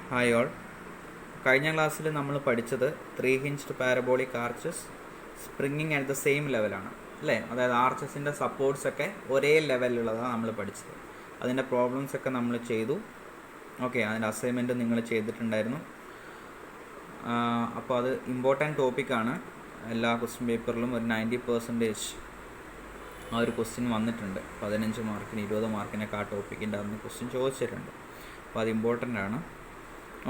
Hi all. കഴിഞ്ഞ ക്ലാസ്സിൽ നമ്മൾ പഠിച്ചത് 3 hinged parabolic arches springing at the same ലെവലാണ് അല്ലേ. അതായത് ആർച്ചസിൻ്റെ സപ്പോർട്ട്സ് ഒക്കെ ഒരേ ലെവലിലുള്ളതാണ് നമ്മൾ പഠിച്ചത്. അതിൻ്റെ പ്രോബ്ലംസ് ഒക്കെ നമ്മൾ ചെയ്തു. ഓക്കെ, അതിൻ്റെ അസൈൻമെൻറ്റ് നിങ്ങൾ ചെയ്തിട്ടുണ്ടായിരുന്നു. അപ്പോൾ അത് ഇമ്പോർട്ടൻറ്റ് ടോപ്പിക്കാണ്. എല്ലാ ക്വസ്റ്റ്യൻ പേപ്പറിലും ഒരു 90% ആ ഒരു ക്വസ്റ്റ്യൻ വന്നിട്ടുണ്ട്. 15 മാർക്കിന് 20 മാർക്കിനൊക്കെ ആ ടോപ്പിക്കിൻ്റെ അന്ന് ക്വസ്റ്റ്യൻ ചോദിച്ചിട്ടുണ്ട്. അപ്പോൾ അത് ഇമ്പോർട്ടൻ്റ് ആണ്.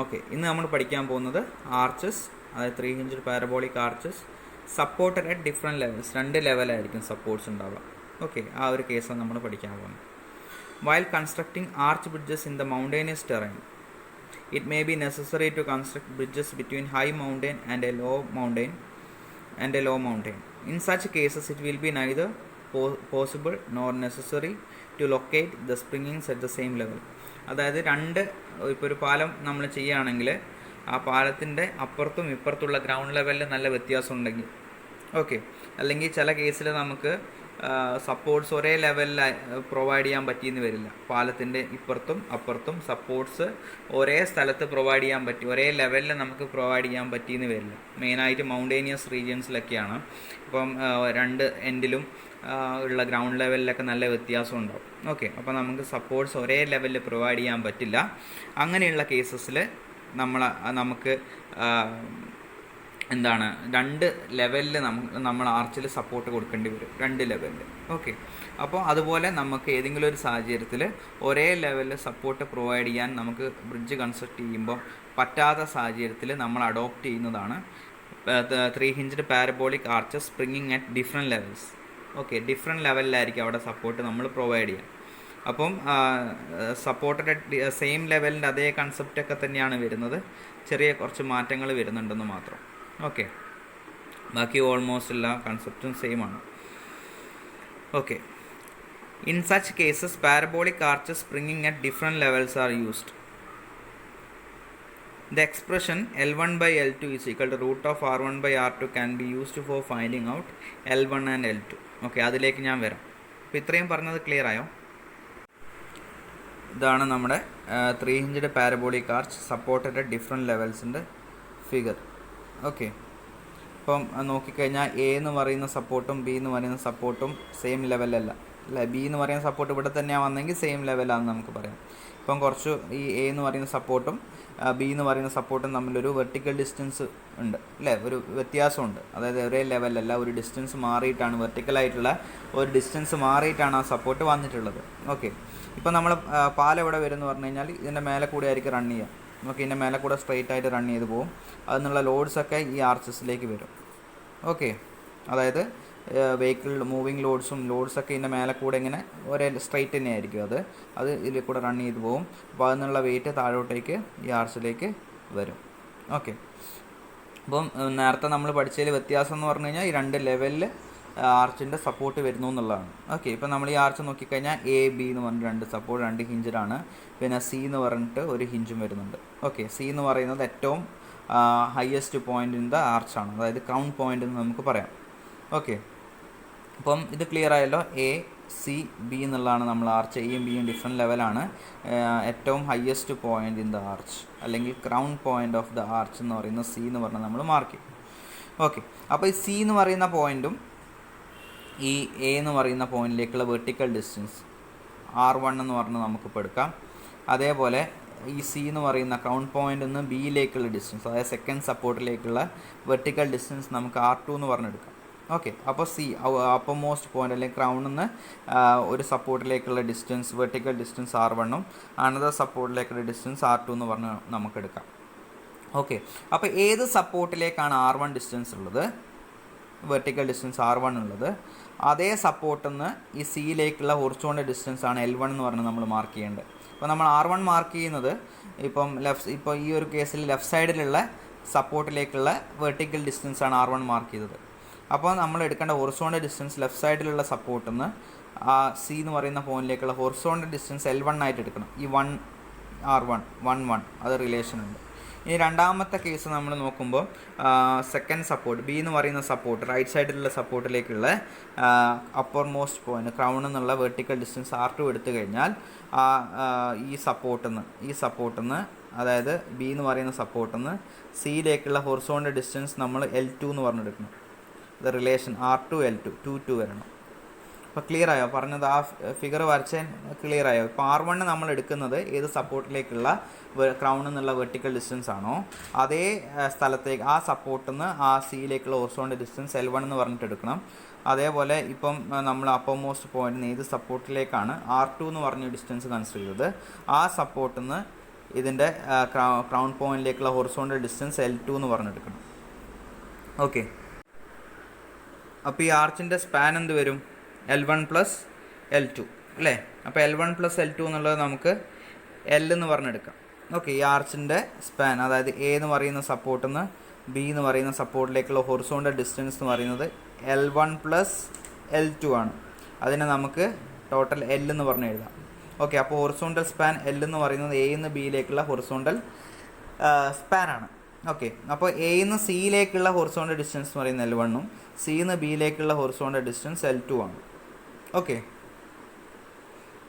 ഓക്കെ, ഇന്ന് നമ്മൾ പഠിക്കാൻ പോകുന്നത് ആർച്ചസ്, അതായത് 3 hinged parabolic arches supported at different levels. 2 ലെവലായിരിക്കും സപ്പോർട്ട്സ് ഉണ്ടാവുക. ഓക്കെ, ആ ഒരു കേസാണ് നമ്മൾ പഠിക്കാൻ പോകുന്നത്. While constructing arch bridges in the mountainous terrain, it may be necessary to construct bridges between high mountain and a low mountain. In such cases, it will be neither possible nor necessary to locate the springings at the same level. അതായത് ഇപ്പോൾ ഒരു പാലം നമ്മൾ ചെയ്യുകയാണെങ്കിൽ ആ പാലത്തിൻ്റെ അപ്പുറത്തും ഇപ്പുറത്തുള്ള ground ലെവലിൽ നല്ല വ്യത്യാസം ഉണ്ടെങ്കിൽ ഓക്കെ, അല്ലെങ്കിൽ ചില കേസിൽ നമുക്ക് സപ്പോർട്ട്സ് ഒരേ ലെവലിൽ പ്രൊവൈഡ് ചെയ്യാൻ പറ്റിയെന്ന് വരില്ല. പാലത്തിൻ്റെ ഇപ്പുറത്തും അപ്പുറത്തും സപ്പോർട്ട്സ് ഒരേ സ്ഥലത്ത് പ്രൊവൈഡ് ചെയ്യാൻ പറ്റി, ഒരേ ലെവലിൽ നമുക്ക് പ്രൊവൈഡ് ചെയ്യാൻ പറ്റിയെന്ന് വരില്ല. മെയിനായിട്ട് മൗണ്ടേനിയസ് റീജിയൻസിലൊക്കെയാണ്. ഇപ്പം 2 എൻഡിലും ഉള്ള ഗ്രൗണ്ട് ലെവലിലൊക്കെ നല്ല വ്യത്യാസം ഉണ്ടാവും. ഓക്കെ, അപ്പോൾ നമുക്ക് സപ്പോർട്ട്സ് ഒരേ ലെവലിൽ പ്രൊവൈഡ് ചെയ്യാൻ പറ്റില്ല. അങ്ങനെയുള്ള കേസസിൽ നമുക്ക് 2 ലെവലിൽ നമ്മൾ ആർച്ചിൽ സപ്പോർട്ട് കൊടുക്കേണ്ടി വരും, 2 ലെവലിൽ. ഓക്കെ, അപ്പോൾ അതുപോലെ നമുക്ക് ഏതെങ്കിലും ഒരു സാഹചര്യത്തിൽ ഒരേ ലെവലിൽ സപ്പോർട്ട് പ്രൊവൈഡ് ചെയ്യാൻ നമുക്ക് ബ്രിഡ്ജ് കൺസ്ട്രക്ട് ചെയ്യുമ്പോൾ പറ്റാത്ത സാഹചര്യത്തിൽ നമ്മൾ അഡോപ്റ്റ് ചെയ്യുന്നതാണ് 3 hinged parabolic arches springing at different levels. Okay, different ലെവലിലായിരിക്കും അവിടെ സപ്പോർട്ട് നമ്മൾ പ്രൊവൈഡ് ചെയ്യുക. അപ്പം സപ്പോർട്ടഡ് അറ്റ് സെയിം ലെവലിൻ്റെ അതേ കൺസെപ്റ്റൊക്കെ തന്നെയാണ് വരുന്നത്, ചെറിയ കുറച്ച് മാറ്റങ്ങൾ വരുന്നുണ്ടെന്ന് മാത്രം. ഓക്കെ, ബാക്കി ഓൾമോസ്റ്റ് എല്ലാ കൺസെപ്റ്റും സെയിം ആണ്. Okay, in such cases parabolic arches springing at different levels are used. The expression L1 by L2 is equal to root of R1 by R2 can be used for finding out L1 and L2. Okay, അതിലേക്ക് ഞാൻ വരാം. അപ്പോൾ ഇത്രയും പറഞ്ഞത് clear ആയോ? ഇതാണ് നമ്മുടെ 3 hinged parabolic arch supported at different ലെവൽസിൻ്റെ ഫിഗർ. ഓക്കെ, ഇപ്പം നോക്കിക്കഴിഞ്ഞാൽ എ എന്ന് പറയുന്ന സപ്പോർട്ടും ബി എന്ന് പറയുന്ന സപ്പോർട്ടും സെയിം ലെവലല്ല അല്ലേ. ബി എന്ന് പറയുന്ന സപ്പോർട്ട് ഇവിടെ തന്നെയാണ് വന്നെങ്കിൽ സെയിം ലെവലാണെന്ന് നമുക്ക് പറയാം. ഇപ്പം കുറച്ച് ഈ എ എന്ന് പറയുന്ന സപ്പോർട്ടും ബി എന്ന് പറയുന്ന സപ്പോർട്ടും തമ്മിലൊരു വെർട്ടിക്കൽ ഡിസ്റ്റൻസ് ഉണ്ട് അല്ലേ, ഒരു വ്യത്യാസമുണ്ട്. അതായത് ഒരേ ലെവലല്ല, ഒരു ഡിസ്റ്റൻസ് മാറിയിട്ടാണ്, വെർട്ടിക്കലായിട്ടുള്ള ഒരു ഡിസ്റ്റൻസ് മാറിയിട്ടാണ് ആ സപ്പോർട്ട് വന്നിട്ടുള്ളത്. ഓക്കെ, ഇപ്പം നമ്മൾ പാലം എവിടെ വരും എന്ന് പറഞ്ഞു കഴിഞ്ഞാൽ ഇതിൻ്റെ മേലെ കൂടെ ആയിരിക്കും റൺ ചെയ്യുക. നമുക്ക് ഇതിൻ്റെ മേലെ കൂടെ സ്ട്രെയിറ്റ് ആയിട്ട് റൺ ചെയ്ത് പോകും. അതിനുള്ള ലോഡ്സൊക്കെ ഈ ആർച്ചസിലേക്ക് വരും. ഓക്കെ, അതായത് വെഹിക്കിൾ മൂവിങ് ലോഡ്സൊക്കെ ഇതിൻ്റെ മേലെ കൂടെ ഇങ്ങനെ ഒരേ സ്ട്രെയിറ്റ് തന്നെ ആയിരിക്കും. അത് ഇതിൽ കൂടെ റൺ ചെയ്ത് പോകും. അപ്പോൾ അതിനുള്ള വെയിറ്റ് താഴോട്ടേക്ക് ഈ ആർച്ചിലേക്ക് വരും. ഓക്കെ, അപ്പം നേരത്തെ നമ്മൾ പഠിച്ചതിൽ വ്യത്യാസം എന്ന് പറഞ്ഞു കഴിഞ്ഞാൽ ഈ 2 ലെവലിൽ ആർച്ചിൻ്റെ സപ്പോർട്ട് വരുന്നു എന്നുള്ളതാണ്. ഓക്കെ, ഇപ്പം നമ്മൾ ഈ ആർച്ച് നോക്കിക്കഴിഞ്ഞാൽ എ ബി എന്ന് പറഞ്ഞിട്ട് 2 സപ്പോർട്ട് 2 ഹിഞ്ചിലാണ്. പിന്നെ സി എന്ന് പറഞ്ഞിട്ട് ഒരു ഹിഞ്ചും വരുന്നുണ്ട്. ഓക്കെ, സി എന്ന് പറയുന്നത് ഏറ്റവും ഹയസ്റ്റ് പോയിൻ്റ് ഇൻ ദ ആർച്ചാണ്, അതായത് ക്രൗൺ പോയിൻ്റ് എന്ന് നമുക്ക് പറയാം. ഓക്കെ, അപ്പം ഇത് ക്ലിയർ ആയല്ലോ. എ സി ബി എന്നുള്ളതാണ് നമ്മൾ ആർച്ച്. എയും ബിയും ഡിഫറെൻറ്റ് ലെവലാണ്. ഏറ്റവും highest point in the arch അല്ലെങ്കിൽ crown point of the arch എന്ന് പറയുന്നത് സി എന്ന് പറഞ്ഞാൽ നമ്മൾ മാർക്ക് ചെയ്യും. ഓക്കെ, അപ്പോൾ ഈ സി എന്ന് പറയുന്ന പോയിൻറ്റും ഈ എ എന്ന് പറയുന്ന പോയിൻറ്റിലേക്കുള്ള വെർട്ടിക്കൽ ഡിസ്റ്റൻസ് R1 എന്ന് പറഞ്ഞ് നമുക്കിപ്പോൾ എടുക്കാം. അതേപോലെ ഈ സി എന്ന് പറയുന്ന ക്രൗൺ പോയിൻ്റ് നിന്ന് ബിയിലേക്കുള്ള ഡിസ്റ്റൻസ്, അതായത് സെക്കൻഡ് സപ്പോർട്ടിലേക്കുള്ള വെർട്ടിക്കൽ ഡിസ്റ്റൻസ് നമുക്ക് R2 എന്ന് പറഞ്ഞെടുക്കാം. ഓക്കെ, അപ്പോൾ സി അപ്പർ മോസ്റ്റ് പോയിൻ്റ് അല്ലെങ്കിൽ ക്രൗണിൽ നിന്ന് ഒരു സപ്പോർട്ടിലേക്കുള്ള ഡിസ്റ്റൻസ് വെർട്ടിക്കൽ ഡിസ്റ്റൻസ് R1ഉം അനദർ സപ്പോർട്ടിലേക്കുള്ള ഡിസ്റ്റൻസ് R2 എന്ന് പറഞ്ഞ് നമുക്കെടുക്കാം. ഓക്കെ, അപ്പോൾ ഏത് സപ്പോർട്ടിലേക്കാണ് R1 ഡിസ്റ്റൻസ് ഉള്ളത്, വെർട്ടിക്കൽ ഡിസ്റ്റൻസ് R1 ഉള്ളത്, അതേ സപ്പോർട്ടിൽ നിന്ന് ഈ സിയിലേക്കുള്ള ഹൊറിസോണ്ടൽ ഡിസ്റ്റൻസ് ആണ് L1 എന്ന് പറഞ്ഞ് നമ്മൾ മാർക്ക് ചെയ്യേണ്ടത്. അപ്പോൾ നമ്മൾ R1 മാർക്ക് ചെയ്യുന്നത് ഇപ്പോൾ ഈ ഒരു കേസിൽ ലെഫ്റ്റ് സൈഡിലുള്ള സപ്പോർട്ടിലേക്കുള്ള വെർട്ടിക്കൽ ഡിസ്റ്റൻസ് ആണ് R1 മാർക്ക് ചെയ്തത്. അപ്പോൾ നമ്മൾ എടുക്കേണ്ട ഹൊറിസോണ്ടൽ ഡിസ്റ്റൻസ് ലെഫ്റ്റ് സൈഡിലുള്ള സപ്പോർട്ടിൽ നിന്ന് ആ സി എന്ന് പറയുന്ന പോയിന്റിലേക്കുള്ള ഹൊറിസോണ്ടൽ ഡിസ്റ്റൻസ് L1 ആയിട്ട് എടുക്കണം. ഈ 1 R1 1 1 അത് റിലേഷൻ ഉണ്ട്. ഇനി രണ്ടാമത്തെ കേസ് നമ്മൾ നോക്കുമ്പോൾ സെക്കൻഡ് സപ്പോർട്ട് ബി എന്ന് പറയുന്ന സപ്പോർട്ട് റൈറ്റ് സൈഡിലുള്ള സപ്പോർട്ടിലേക്കുള്ള അപ്പർ മോസ്റ്റ് പോയിന്റ് ക്രൗണിൽ നിന്നുള്ള വെർട്ടിക്കൽ ഡിസ്റ്റൻസ് R2 എടുത്തു കഴിഞ്ഞാൽ ഈ സപ്പോർട്ടിൽ നിന്ന് അതായത് ബി എന്ന് പറയുന്ന സപ്പോർട്ടിൽ നിന്ന് സിയിലേക്കുള്ള ഹൊറിസോണ്ടൽ ഡിസ്റ്റൻസ് നമ്മൾ L2 എന്ന് പറഞ്ഞെടുക്കണം. ദ റിലേഷൻ R2 L2 2 വരണം. അപ്പോൾ ക്ലിയർ ആയോ? പറഞ്ഞത് ആ ഫിഗർ വരച്ചാൽ ക്ലിയർ ആയോ? ഇപ്പോൾ R1 നമ്മൾ എടുക്കുന്നത് ഏത് സപ്പോർട്ടിലേക്കുള്ള ക്രൗണിൽ നിന്നുള്ള വെർട്ടിക്കൽ ഡിസ്റ്റൻസ് ആണോ അതേ സ്ഥലത്തേക്ക് ആ സപ്പോർട്ടിൽ നിന്ന് ആ സിയിലേക്കുള്ള ഹൊറിസോണ്ടൽ ഡിസ്റ്റൻസ് L1 എന്ന് പറഞ്ഞിട്ട് എടുക്കണം. അതേപോലെ ഇപ്പം നമ്മൾ അപ്പർ മോസ്റ്റ് പോയിന്റിൽ ഏത് സപ്പോർട്ടിലേക്കാണ് R2 എന്ന് പറഞ്ഞ ഡിസ്റ്റൻസ് കൺസിഡർ ചെയ്തത് ആ സപ്പോർട്ടിൽ നിന്ന് ഇതിൻ്റെ ക്രൗൺ പോയിന്റിലേക്കുള്ള ഹൊറിസോണ്ടൽ ഡിസ്റ്റൻസ് L2 എന്ന് പറഞ്ഞെടുക്കണം. ഓക്കെ, അപ്പോൾ ഈ ആർച്ചിൻ്റെ സ്പാൻ എന്ത് വരും? L1 പ്ലസ് L2 അല്ലേ? അപ്പോൾ L1 പ്ലസ് L2 എന്നുള്ളത് നമുക്ക് L എന്ന് പറഞ്ഞെടുക്കാം. ഓക്കെ, ഈ ആർച്ചിൻ്റെ സ്പാൻ അതായത് എ എന്ന് പറയുന്ന സപ്പോർട്ടിൽ നിന്ന് ബി എന്ന് പറയുന്ന സപ്പോർട്ടിലേക്കുള്ള ഹൊറിസോണ്ടൽ ഡിസ്റ്റൻസ് എന്ന് പറയുന്നത് L1 പ്ലസ് L2 ആണ്. അതിനെ നമുക്ക് ടോട്ടൽ L എന്ന് പറഞ്ഞ് എഴുതാം. ഓക്കെ, അപ്പോൾ ഹൊറിസോണ്ടൽ സ്പാൻ L എന്ന് പറയുന്നത് എ നിന്ന് ബിയിലേക്കുള്ള ഹൊറിസോണ്ടൽ സ്പാനാണ്. ഓക്കെ, അപ്പോൾ എ നിന്ന് സിയിലേക്കുള്ള ഹൊറിസോണ്ടൽ ഡിസ്റ്റൻസ് എന്ന് പറയുന്നത് L1 ഉം സി നിന്ന് ബിയിലേക്കുള്ള ഹൊറിസോണ്ടൽ ഡിസ്റ്റൻസ് L2 ആണ്. ഓക്കെ,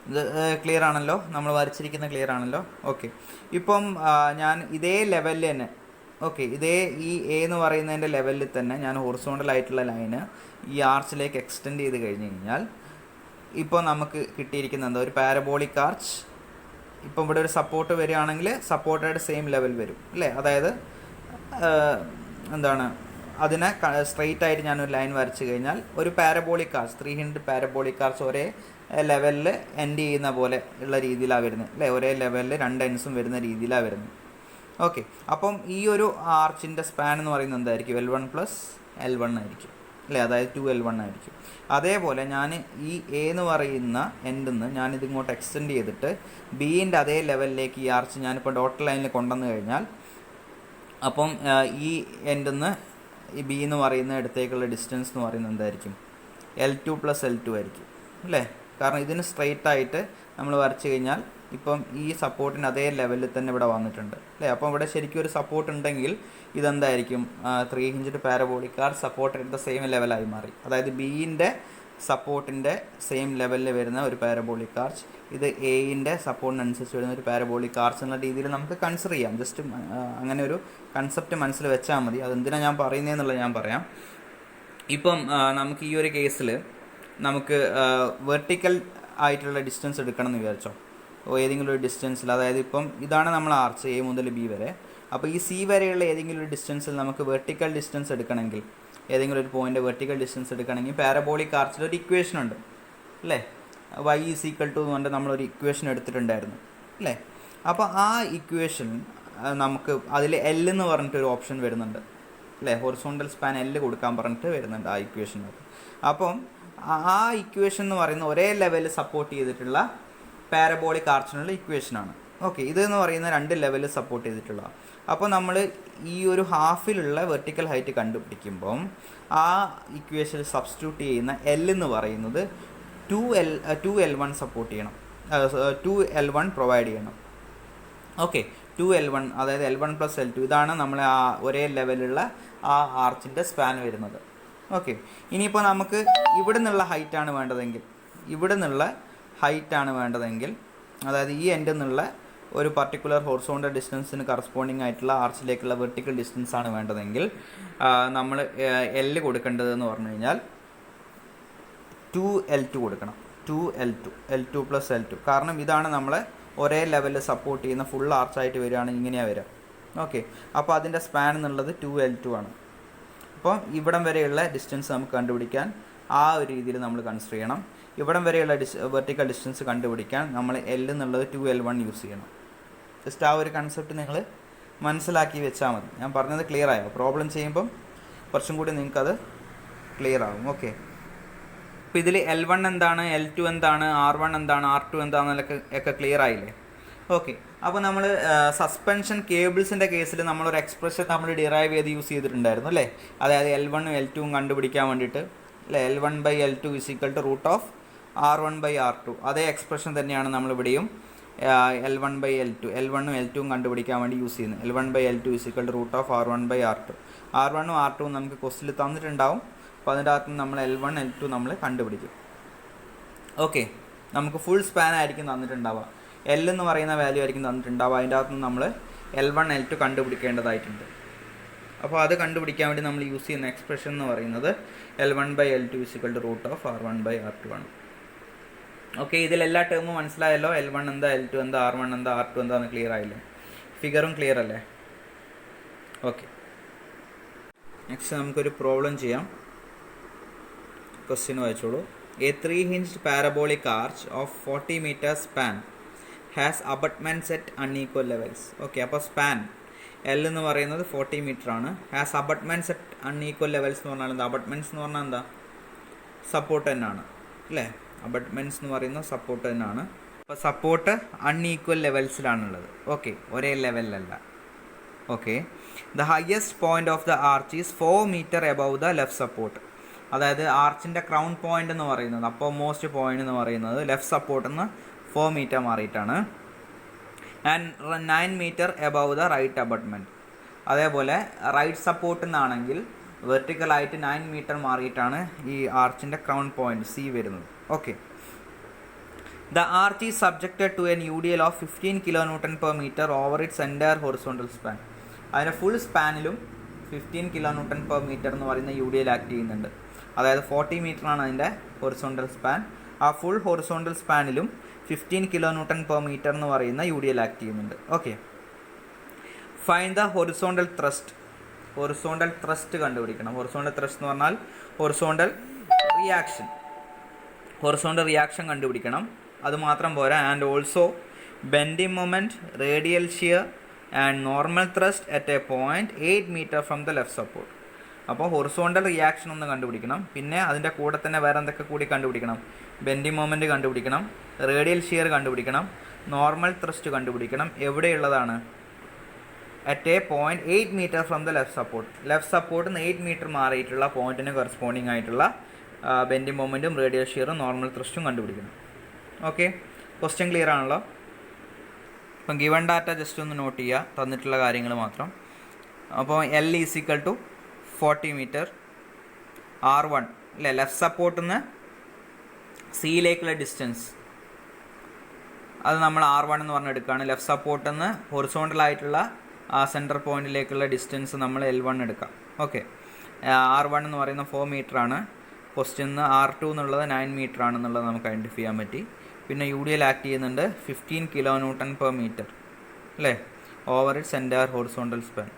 ഇത് ക്ലിയർ ആണല്ലോ? നമ്മൾ വരച്ചിരിക്കുന്ന ക്ലിയർ ആണല്ലോ? ഓക്കെ, ഇപ്പം ഞാൻ ഇതേ ലെവലിൽ തന്നെ ഇതേ ഈ എ എന്ന് പറയുന്നതിൻ്റെ ലെവലിൽ തന്നെ ഞാൻ ഹൊറിസോണ്ടൽ ആയിട്ടുള്ള ലൈന് ഈ ആർച്ചിലേക്ക് എക്സ്റ്റെൻഡ് ചെയ്ത് കഴിഞ്ഞ് കഴിഞ്ഞാൽ ഇപ്പോൾ നമുക്ക് കിട്ടിയിരിക്കുന്ന എന്താ ഒരു പാരബോളിക് ആർച്ച്. ഇപ്പം ഇവിടെ ഒരു സപ്പോർട്ട് വരികയാണെങ്കിൽ സപ്പോർട്ടയുടെ സെയിം ലെവൽ വരും അല്ലേ? അതായത് എന്താണ് അതിനെ സ്ട്രെയിറ്റ് ആയിട്ട് ഞാനൊരു ലൈൻ വരച്ച് കഴിഞ്ഞാൽ ഒരു പാരബോളിക് ആർച്ച് 300 പാരബോളിക് ആർച്ച് ഒരേ ലെവലിൽ എൻഡ് ചെയ്യുന്ന പോലെ ഉള്ള രീതിയിലാണ് വരുന്നത് അല്ലേ? ഒരേ ലെവലിൽ രണ്ട് എൻഡ്സും വരുന്ന രീതിയിലാണ് വരുന്നത്. ഓക്കെ, അപ്പം ഈ ഒരു ആർച്ചിൻ്റെ സ്പാൻ എന്ന് പറയുന്നത് എന്തായിരിക്കും? L1 പ്ലസ് L1 ആയിരിക്കും അല്ലേ? അതായത് 2L1 ആയിരിക്കും. അതേപോലെ ഞാൻ ഈ എ എന്ന് പറയുന്ന എൻഡിൽ നിന്ന് ഞാനിതിങ്ങോട്ട് എക്സ്റ്റെൻഡ് ചെയ്തിട്ട് ബീൻ്റെ അതേ ലെവലിലേക്ക് ഈ ആർച്ച് ഞാനിപ്പോൾ ഡോട്ടർ ലൈനിൽ കൊണ്ടുവന്ന് കഴിഞ്ഞാൽ അപ്പം ഈ എൻഡിൽ നിന്ന് ഈ ബി എന്ന് പറയുന്ന ഇടത്തേക്കുള്ള ഡിസ്റ്റൻസ് എന്ന് പറയുന്നത് എന്തായിരിക്കും? L2 പ്ലസ് L2 ആയിരിക്കും അല്ലേ? കാരണം ഇതിന് സ്ട്രെയിറ്റ് ആയിട്ട് നമ്മൾ വരച്ച് കഴിഞ്ഞാൽ ഇപ്പം ഈ സപ്പോർട്ടിന് അതേ ലെവലിൽ തന്നെ ഇവിടെ വന്നിട്ടുണ്ട് അല്ലേ? അപ്പം ഇവിടെ ശരിക്കും ഒരു സപ്പോർട്ട് ഉണ്ടെങ്കിൽ ഇതെന്തായിരിക്കും? 3 ഹിഞ്ചഡ് പാരബോളിക് ആർച്ച് സപ്പോർട്ട് എടുത്ത സെയിം ലെവലായി മാറി. അതായത് ബിൻ്റെ സപ്പോർട്ടിൻ്റെ സെയിം ലെവലിൽ വരുന്ന ഒരു പാരബോളിക് ആർച്ച്, ഇത് എയിൻ്റെ സപ്പോർട്ടിനനുസരിച്ച് വരുന്ന ഒരു പാരബോളിക് ആർച്ച് എന്ന രീതിയിൽ നമുക്ക് കൺസിഡർ ചെയ്യാം. ജസ്റ്റ് അങ്ങനെ ഒരു കൺസെപ്റ്റ് മനസ്സിൽ വെച്ചാൽ മതി. അതെന്തിനാണ് ഞാൻ പറയുന്നതെന്നുള്ളത് ഞാൻ പറയാം. ഇപ്പം നമുക്ക് ഈ ഒരു കേസിൽ നമുക്ക് വെർട്ടിക്കൽ ആയിട്ടുള്ള ഡിസ്റ്റൻസ് എടുക്കണം എന്ന് വിചാരിച്ചോ. ഏതെങ്കിലും ഒരു ഡിസ്റ്റൻസിൽ, അതായത് ഇപ്പം ഇതാണ് നമ്മൾ ആർച്ച് എ മുതൽ ബി വരെ. അപ്പോൾ ഈ സി വരെയുള്ള ഏതെങ്കിലും ഒരു ഡിസ്റ്റൻസിൽ നമുക്ക് വെർട്ടിക്കൽ ഡിസ്റ്റൻസ് എടുക്കണമെങ്കിൽ, ഏതെങ്കിലും ഒരു പോയിൻ്റ് വെർട്ടിക്കൽ ഡിസ്റ്റൻസ് എടുക്കണമെങ്കിൽ പാരബോളിക് ആർച്ചിൽ ഒരു ഇക്വേഷൻ ഉണ്ട് അല്ലേ? y = എന്ന് പറഞ്ഞിട്ട് നമ്മളൊരു ഇക്വേഷൻ എടുത്തിട്ടുണ്ടായിരുന്നു അല്ലേ? അപ്പോൾ ആ ഇക്വേഷൻ നമുക്ക് അതിൽ L എന്ന് പറഞ്ഞിട്ടൊരു ഓപ്ഷൻ വരുന്നുണ്ട് അല്ലേ? ഹൊറിസോണ്ടൽ സ്പാൻ L കൊടുക്കാൻ പറഞ്ഞിട്ട് വരുന്നുണ്ട് ആ ഇക്വേഷനകത്ത്. അപ്പം ആ ഇക്വേഷൻ എന്ന് പറയുന്ന ഒരേ ലെവലിൽ സപ്പോർട്ട് ചെയ്തിട്ടുള്ള പാരബോളിക് ആർച്ചിനുള്ള ഇക്വേഷനാണ്. ഓക്കെ, ഇതെന്ന് പറയുന്ന 2 ലെവലിൽ സപ്പോർട്ട് ചെയ്തിട്ടുള്ള. അപ്പോൾ നമ്മൾ ഈ ഒരു ഹാഫിലുള്ള വെർട്ടിക്കൽ ഹൈറ്റ് കണ്ടുപിടിക്കുമ്പം ആ ഇക്വേഷനിൽ സബ്സ്റ്റിറ്റ്യൂട്ട് ചെയ്യുന്ന L എന്ന് പറയുന്നത് 2L1 സപ്പോർട്ട് ചെയ്യണം, 2L1 പ്രൊവൈഡ് ചെയ്യണം. ഓക്കെ, 2L1 അതായത് L1 പ്ലസ് L2 ഇതാണ് നമ്മൾ ആ ഒരേ ലെവലുള്ള ആ ആർച്ചിൻ്റെ സ്പാൻ വരുന്നത്. ഓക്കെ, ഇനിയിപ്പോൾ നമുക്ക് ഇവിടെ നിന്നുള്ള ഹൈറ്റാണ് വേണ്ടതെങ്കിൽ അതായത് ഈ എൻഡിൽ നിന്നുള്ള ഒരു പർട്ടിക്കുലർ ഹൊറിസോണ്ടൽ ഡിസ്റ്റൻസിന് കറസ്പോണ്ടിങ് ആയിട്ടുള്ള ആർച്ചിലേക്കുള്ള വെർട്ടിക്കൽ ഡിസ്റ്റൻസ് ആണ് വേണ്ടതെങ്കിൽ നമ്മൾ L കൊടുക്കേണ്ടതെന്ന് പറഞ്ഞു കഴിഞ്ഞാൽ 2L2 കൊടുക്കണം. 2L2 plus L2. കാരണം ഇതാണ് നമ്മളെ ഒരേ ലെവലിൽ സപ്പോർട്ട് ചെയ്യുന്ന ഫുൾ ആർച്ചായിട്ട് വരികയാണെങ്കിൽ ഇങ്ങനെയാണ് വരിക. ഓക്കെ, അപ്പോൾ അതിൻ്റെ സ്പാൻ എന്നുള്ളത് 2L2 ആണ്. അപ്പോൾ ഇവിടം വരെയുള്ള ഡിസ്റ്റൻസ് നമുക്ക് കണ്ടുപിടിക്കാൻ ആ ഒരു രീതിയിൽ നമ്മൾ കൺസിഡർ ചെയ്യണം. ഇവിടം വരെയുള്ള വെർട്ടിക്കൽ ഡിസ്റ്റൻസ് കണ്ടുപിടിക്കാൻ നമ്മൾ L എന്നുള്ളത് 2L1 യൂസ് ചെയ്യണം. ജസ്റ്റ് ആ ഒരു കൺസെപ്റ്റ് നിങ്ങൾ മനസ്സിലാക്കി വെച്ചാൽ മതി. ഞാൻ പറഞ്ഞത് ക്ലിയർ ആയോ? പ്രോബ്ലം ചെയ്യുമ്പം കുറച്ചും കൂടി നിങ്ങൾക്കത് ക്ലിയർ ആകും. ഓക്കെ, അപ്പോൾ ഇതിൽ L1 എന്താണ്, L2 എന്താണ്, R1 എന്താണ്, R2 എന്താണെന്നൊക്കെ ക്ലിയർ ആയില്ലേ? ഓക്കെ, അപ്പോൾ നമ്മൾ സസ്പെൻഷൻ കേബിൾസിൻ്റെ കേസിൽ നമ്മളൊരു എക്സ്പ്രഷൻ നമ്മൾ ഡിറൈവ് ചെയ്ത് യൂസ് ചെയ്തിട്ടുണ്ടായിരുന്നു അല്ലേ? അതായത് L1ഉം L2ഉം കണ്ടുപിടിക്കാൻ വേണ്ടിയിട്ട് അല്ലേ? L1/L2 = √R1/R2. അതേ എക്സ്പ്രഷൻ തന്നെയാണ് നമ്മളിവിടെയും L1/L2, L1ഉം L2ഉം കണ്ടുപിടിക്കാൻ വേണ്ടി യൂസ് ചെയ്യുന്നത്. L1/L2 = √R1/R2. R1ഉം R2ഉം നമുക്ക് ക്വസ്റ്റിൽ തന്നിട്ടുണ്ടാവും. അപ്പോൾ അതിൻ്റെ അകത്ത് നിന്ന് നമ്മൾ L1 L2 നമ്മൾ കണ്ടുപിടിക്കും. ഓക്കെ, നമുക്ക് ഫുൾ സ്പാൻ ആയിരിക്കും തന്നിട്ടുണ്ടാവുക. L എന്ന് പറയുന്ന വാല്യൂ ആയിരിക്കും തന്നിട്ടുണ്ടാവുക. അതിൻ്റെ അകത്ത് നിന്ന് നമ്മൾ L1 L2 കണ്ടുപിടിക്കേണ്ടതായിട്ടുണ്ട്. അപ്പോൾ അത് കണ്ടുപിടിക്കാൻ വേണ്ടി നമ്മൾ യൂസ് ചെയ്യുന്ന എക്സ്പ്രഷൻ എന്ന് പറയുന്നത് L1/L2 = √R1/R2 ആണ്. ഓക്കെ, ഇതിലെല്ലാ ടേമും മനസ്സിലായല്ലോ. L1 എന്താ, L2 എന്താ, R1 എന്താ, R2 എന്താന്ന് ക്ലിയർ ആയില്ലേ? ഫിഗറും ക്ലിയർ അല്ലേ? ഓക്കെ, നെക്സ്റ്റ് നമുക്കൊരു പ്രോബ്ലം ചെയ്യാം. ക്വസ്റ്റ്യൻ വായിച്ചോളൂ. A 3-hinged parabolic arch of 40 meters span has abutments at unequal levels. Okay, അപ്പോൾ സ്പാൻ L എന്ന് പറയുന്നത് 40 മീറ്റർ ആണ്. Has abutments at unequal levels എന്ന് പറഞ്ഞാൽ എന്താ? അബട്ട്മെൻറ്റ്സ് എന്ന് പറഞ്ഞാൽ എന്താ? സപ്പോർട്ട് തന്നെയാണ് അല്ലേ? അബട്ട്മെൻറ്റ്സ് എന്ന് പറയുന്നത് സപ്പോർട്ട് തന്നെയാണ്. അപ്പോൾ സപ്പോർട്ട് അൺഈക്വൽ ലെവൽസിലാണുള്ളത്. ഓക്കെ, ഒരേ ലെവലിലല്ല. Okay, the highest point of the arch is 4 metre above the left support. അതായത് ആർച്ചിൻ്റെ ക്രൗൺ പോയിന്റ് എന്ന് പറയുന്നത്, അപ്പോൾ മോസ്റ്റ് പോയിന്റ് എന്ന് പറയുന്നത് ലെഫ്റ്റ് സപ്പോർട്ടിൽ നിന്ന് 4 മീറ്റർ മാറിയിട്ടാണ്. And 9 metre above the right abutment. അതേപോലെ റൈറ്റ് സപ്പോർട്ടിൽ നിന്നാണെങ്കിൽ വെർട്ടിക്കലായിട്ട് 9 മീറ്റർ മാറിയിട്ടാണ് ഈ ആർച്ചിൻ്റെ ക്രൗൺ പോയിന്റ് സി വരുന്നത്. Okay, the arch is subjected to an UDL of 15 kN/m over its entire horizontal span. അതിൻ്റെ ഫുൾ സ്പാനിലും 15 kN/m എന്ന് പറയുന്ന UDL ആക്ട് ചെയ്യുന്നുണ്ട്. അതായത് 40 മീറ്ററാണ് അതിൻ്റെ ഹൊറിസോണ്ടൽ സ്പാൻ. ആ ഫുൾ ഹൊറിസോണ്ടൽ സ്പാനിലും 15 kN/m എന്ന് പറയുന്ന UDL ആക്ട് ചെയ്യുന്നുണ്ട്. Okay, find the horizontal thrust. Horizontal thrust കണ്ടുപിടിക്കണം. ഹൊറിസോണ്ടൽ ത്രസ്റ്റ് എന്ന് പറഞ്ഞാൽ ഹൊറിസോണ്ടൽ റിയാക്ഷൻ കണ്ടുപിടിക്കണം. അതുമാത്രം പോരാ, and also bending moment, radial shear and normal thrust at a point 8 metre from the left support. അപ്പോൾ ഹൊറിസോണ്ടൽ റിയാക്ഷൻ ഒന്ന് കണ്ടുപിടിക്കണം. പിന്നെ അതിൻ്റെ കൂടെ തന്നെ വേറെ എന്തൊക്കെ കൂടി കണ്ടുപിടിക്കണം? ബെൻഡിങ് മൊമെൻറ്റ് കണ്ടുപിടിക്കണം, റേഡിയൽ ഷിയർ കണ്ടുപിടിക്കണം, നോർമൽ ത്രസ്റ്റ് കണ്ടുപിടിക്കണം. എവിടെയുള്ളതാണ്? At a point 8 metre from the left support. Left സപ്പോർട്ടിൽ നിന്ന് 8 മീറ്റർ മാറിയിട്ടുള്ള പോയിൻറ്റിന് കറസ്പോണ്ടിങ് ആയിട്ടുള്ള ബെൻഡിങ് മൊമെൻറ്റും റേഡിയൽ ഷിയറും നോർമൽ ത്രസ്റ്റും കണ്ടുപിടിക്കണം. ഓക്കെ, ക്വസ്റ്റ്യൻ ക്ലിയർ ആണല്ലോ? അപ്പം ഗിവൺ ഡാറ്റ ജസ്റ്റ് ഒന്ന് നോട്ട് ചെയ്യുക, തന്നിട്ടുള്ള കാര്യങ്ങൾ മാത്രം. അപ്പോൾ L = 40 മീറ്റർ. R1 അല്ലേ, ലെഫ്റ്റ് സപ്പോർട്ടിൽ നിന്ന് സിയിലേക്കുള്ള ഡിസ്റ്റൻസ്, അത് നമ്മൾ R1 എന്ന് പറഞ്ഞ് എടുക്കുകയാണ്. ലെഫ്റ്റ് സപ്പോർട്ടിൽ നിന്ന് ഹൊറിസോണ്ടലായിട്ടുള്ള ആ സെൻറ്റർ പോയിന്റിലേക്കുള്ള ഡിസ്റ്റൻസ് നമ്മൾ L1 എടുക്കാം. ഓക്കെ, R1 എന്ന് പറയുന്ന 4 മീറ്ററാണ്. ക്വസ്റ്റ്യൻ R2 എന്നുള്ളത് 9 മീറ്റർ ആണെന്നുള്ളത് നമുക്ക് ഐഡൻറ്റിഫൈ ചെയ്യാൻ പറ്റി. പിന്നെ UDL ആക്ട് ചെയ്യുന്നുണ്ട് 15 kN/m അല്ലേ, over its entire horizontal span.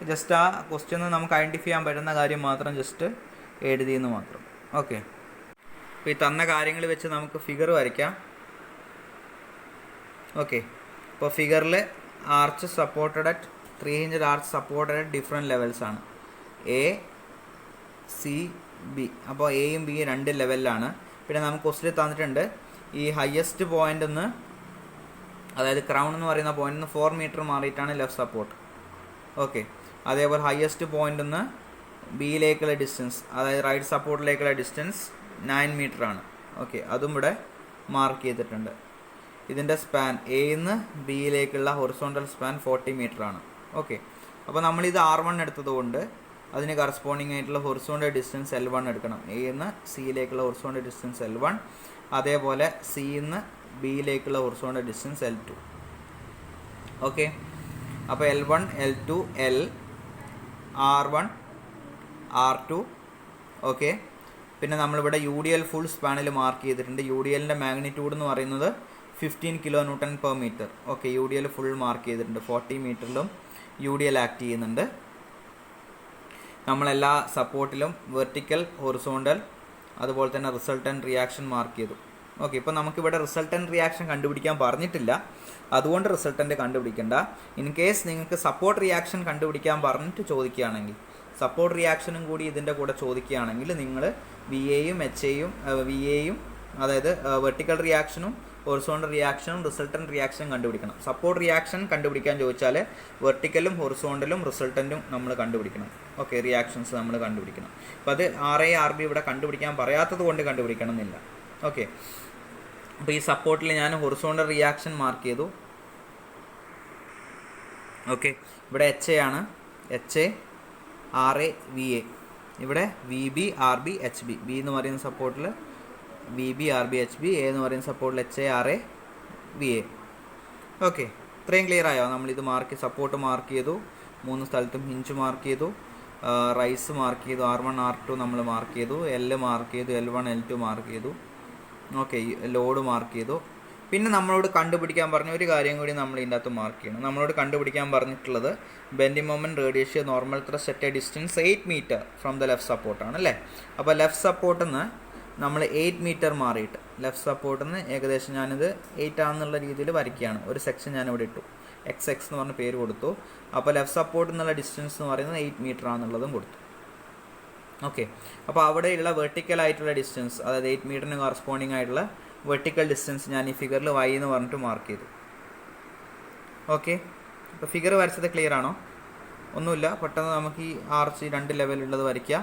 Just ആ ക്വസ്റ്റ്യൻ നമുക്ക് ഐഡൻറ്റിഫൈ ചെയ്യാൻ പറ്റുന്ന കാര്യം മാത്രം ജസ്റ്റ് എഴുതിയെന്ന് മാത്രം. ഓക്കെ, അപ്പോൾ ഈ തന്ന കാര്യങ്ങൾ വെച്ച് നമുക്ക് ഫിഗർ വരയ്ക്കാം. ഓക്കെ, ഇപ്പോൾ ഫിഗറിൽ arch supported at 3-hinged arch supported at different levels ആണ്. A, C, B. അപ്പോൾ എയും ബിയും 2 ലെവലിലാണ്. പിന്നെ നമുക്ക് ക്വസ്റ്റിൽ തന്നിട്ടുണ്ട് ഈ ഹയസ്റ്റ് പോയിൻ്റ് നിന്ന്, അതായത് ക്രൗൺ എന്ന് പറയുന്ന പോയിൻ്റിൽ നിന്ന് 4 മീറ്റർ മാറിയിട്ടാണ് ലെഫ്റ്റ് സപ്പോർട്ട്. ഓക്കെ, അതേപോലെ ഹയസ്റ്റ് പോയിൻ്റിൽ നിന്ന് ബിയിലേക്കുള്ള ഡിസ്റ്റൻസ്, അതായത് റൈറ്റ് സപ്പോർട്ടിലേക്കുള്ള ഡിസ്റ്റൻസ് 9 മീറ്റർ ആണ്. ഓക്കെ, അതും ഇവിടെ മാർക്ക് ചെയ്തിട്ടുണ്ട്. ഇതിൻ്റെ സ്പാൻ എന്ന് ബിയിലേക്കുള്ള ഹൊറിസോണ്ടൽ സ്പാൻ 40 മീറ്റർ ആണ്. ഓക്കെ, അപ്പോൾ നമ്മളിത് R1 എടുത്തതുകൊണ്ട് അതിന് കറസ്പോണ്ടിങ് ആയിട്ടുള്ള ഹൊറിസോണ്ടൽ ഡിസ്റ്റൻസ് L1 എടുക്കണം. എന്ന് സിയിലേക്കുള്ള ഹൊറിസോണ്ടൽ ഡിസ്റ്റൻസ് L1, അതേപോലെ സിന്ന് ബിയിലേക്കുള്ള ഹൊറിസോണ്ടൽ ഡിസ്റ്റൻസ് L2. ഓക്കെ, അപ്പോൾ L1, L2, L, R1, R2. Okay, പിന്നെ നമ്മളിവിടെ UDL ഫുൾ സ്പാനിൽ മാർക്ക് ചെയ്തിട്ടുണ്ട്. UDLൻ്റെ മാഗ്നിറ്റ്യൂഡ് എന്ന് പറയുന്നത് 15 kN/m. Okay, UDL full mark ചെയ്തിട്ടുണ്ട്. 40 മീറ്ററിലും UDL ആക്ട് ചെയ്യുന്നുണ്ട്. നമ്മളെല്ലാ സപ്പോർട്ടിലും വെർട്ടിക്കൽ, ഹൊറിസോണ്ടൽ, അതുപോലെ തന്നെ റിസൾട്ടൻറ്റ് റിയാക്ഷൻ മാർക്ക് ചെയ്തു. ഓക്കെ, ഇപ്പോൾ നമുക്കിവിടെ റിസൾട്ടൻറ്റ് റിയാക്ഷൻ കണ്ടുപിടിക്കാൻ പറഞ്ഞിട്ടില്ല, അതുകൊണ്ട് റിസൾട്ടൻറ്റ് കണ്ടുപിടിക്കേണ്ട. ഇൻ കേസ് നിങ്ങൾക്ക് സപ്പോർട്ട് റിയാക്ഷൻ കണ്ടുപിടിക്കാൻ പറഞ്ഞിട്ട് ചോദിക്കുകയാണെങ്കിൽ, സപ്പോർട്ട് റിയാക്ഷനും കൂടി ഇതിൻ്റെ കൂടെ ചോദിക്കുകയാണെങ്കിൽ നിങ്ങൾ VAയും HAയും VAയും, അതായത് വെർട്ടിക്കൽ റിയാക്ഷനും ഹൊറിസോണ്ടൽ റിയാക്ഷനും റിസൾട്ടൻറ്റ് റിയാക്ഷനും കണ്ടുപിടിക്കണം. സപ്പോർട്ട് റിയാക്ഷൻ കണ്ടുപിടിക്കാൻ ചോദിച്ചാൽ വെർട്ടിക്കലും ഹൊറിസോണ്ടലും റിസൾട്ടൻറ്റും നമ്മൾ കണ്ടുപിടിക്കണം. ഓക്കെ, റിയാക്ഷൻസ് നമ്മൾ കണ്ടുപിടിക്കണം. അപ്പോൾ അത് RA RB ഇവിടെ കണ്ടുപിടിക്കാൻ പറയാത്തത് കൊണ്ട് കണ്ടുപിടിക്കണം എന്നില്ല. ഓക്കെ, അപ്പോൾ ഈ സപ്പോർട്ടിൽ ഞാൻ ഹൊറിസോണ്ടൽ റിയാക്ഷൻ മാർക്ക് ചെയ്തു. ഓക്കെ, ഇവിടെ എച്ച് എ ആണ്, H A R A V A. ഇവിടെ V B R B H B. B എന്ന് പറയുന്ന സപ്പോർട്ടിൽ V B R B H B, A എന്ന് പറയുന്ന സപ്പോർട്ടിൽ H A R A V A. Okay, ഇത്രയും ക്ലിയർ ആയോ? നമ്മളിത് സപ്പോർട്ട് മാർക്ക് ചെയ്തു, 3 സ്ഥലത്തും ഹിഞ്ച് മാർക്ക് ചെയ്തു, റൈസ് മാർക്ക് ചെയ്തു, R1 R2 നമ്മൾ മാർക്ക് ചെയ്തു, L മാർക്ക് ചെയ്തു, L1 L2 മാർക്ക് ചെയ്തു. ഓക്കെ, ലോഡ് മാർക്ക് ചെയ്തു. പിന്നെ നമ്മളോട് കണ്ടുപിടിക്കാൻ പറഞ്ഞ ഒരു കാര്യം കൂടി നമ്മൾ ഇതിൻ്റെ അകത്ത് മാർക്ക് ചെയ്യണം. നമ്മളോട് കണ്ടുപിടിക്കാൻ പറഞ്ഞിട്ടുള്ളത് bending moment radiation normal thrust at a distance 8 metre from the left സപ്പോർട്ടാണ് അല്ലേ. അപ്പോൾ ലെഫ്റ്റ് സപ്പോർട്ടിൽ നിന്ന് നമ്മൾ 8 മീറ്റർ മാറിയിട്ട് ലെഫ്റ്റ് സപ്പോർട്ടിൽ നിന്ന് ഏകദേശം ഞാനിത് 8 ആണെന്നുള്ള രീതിയിൽ വരയ്ക്കുകയാണ്. ഒരു സെക്ഷൻ ഞാനിവിടെ ഇട്ടു, എക്സ് എന്ന് പറഞ്ഞ പേര് കൊടുത്തു. അപ്പോൾ ലെഫ്റ്റ് സപ്പോർട്ടിൽ നിന്നുള്ള ഡിസ്റ്റൻസ് എന്ന് പറയുന്നത് 8 മീറ്റർ ആണെന്നുള്ളതും കൊടുത്തു. ഓക്കെ, അപ്പോൾ അവിടെയുള്ള വെർട്ടിക്കൽ ആയിട്ടുള്ള ഡിസ്റ്റൻസ്, അതായത് 8 മീറ്ററിന് കറസ്പോണ്ടിങ് ആയിട്ടുള്ള വെർട്ടിക്കൽ ഡിസ്റ്റൻസ് ഞാൻ ഈ ഫിഗറിൽ വൈ എന്ന് പറഞ്ഞിട്ട് മാർക്ക് ചെയ്തു. ഓക്കെ, അപ്പോൾ ഫിഗർ വരച്ചത് ക്ലിയർ ആണോ? ഒന്നുമില്ല, പെട്ടെന്ന് നമുക്ക് ഈ ആർച്ച് 2 ലെവലുള്ളത് വരയ്ക്കുക,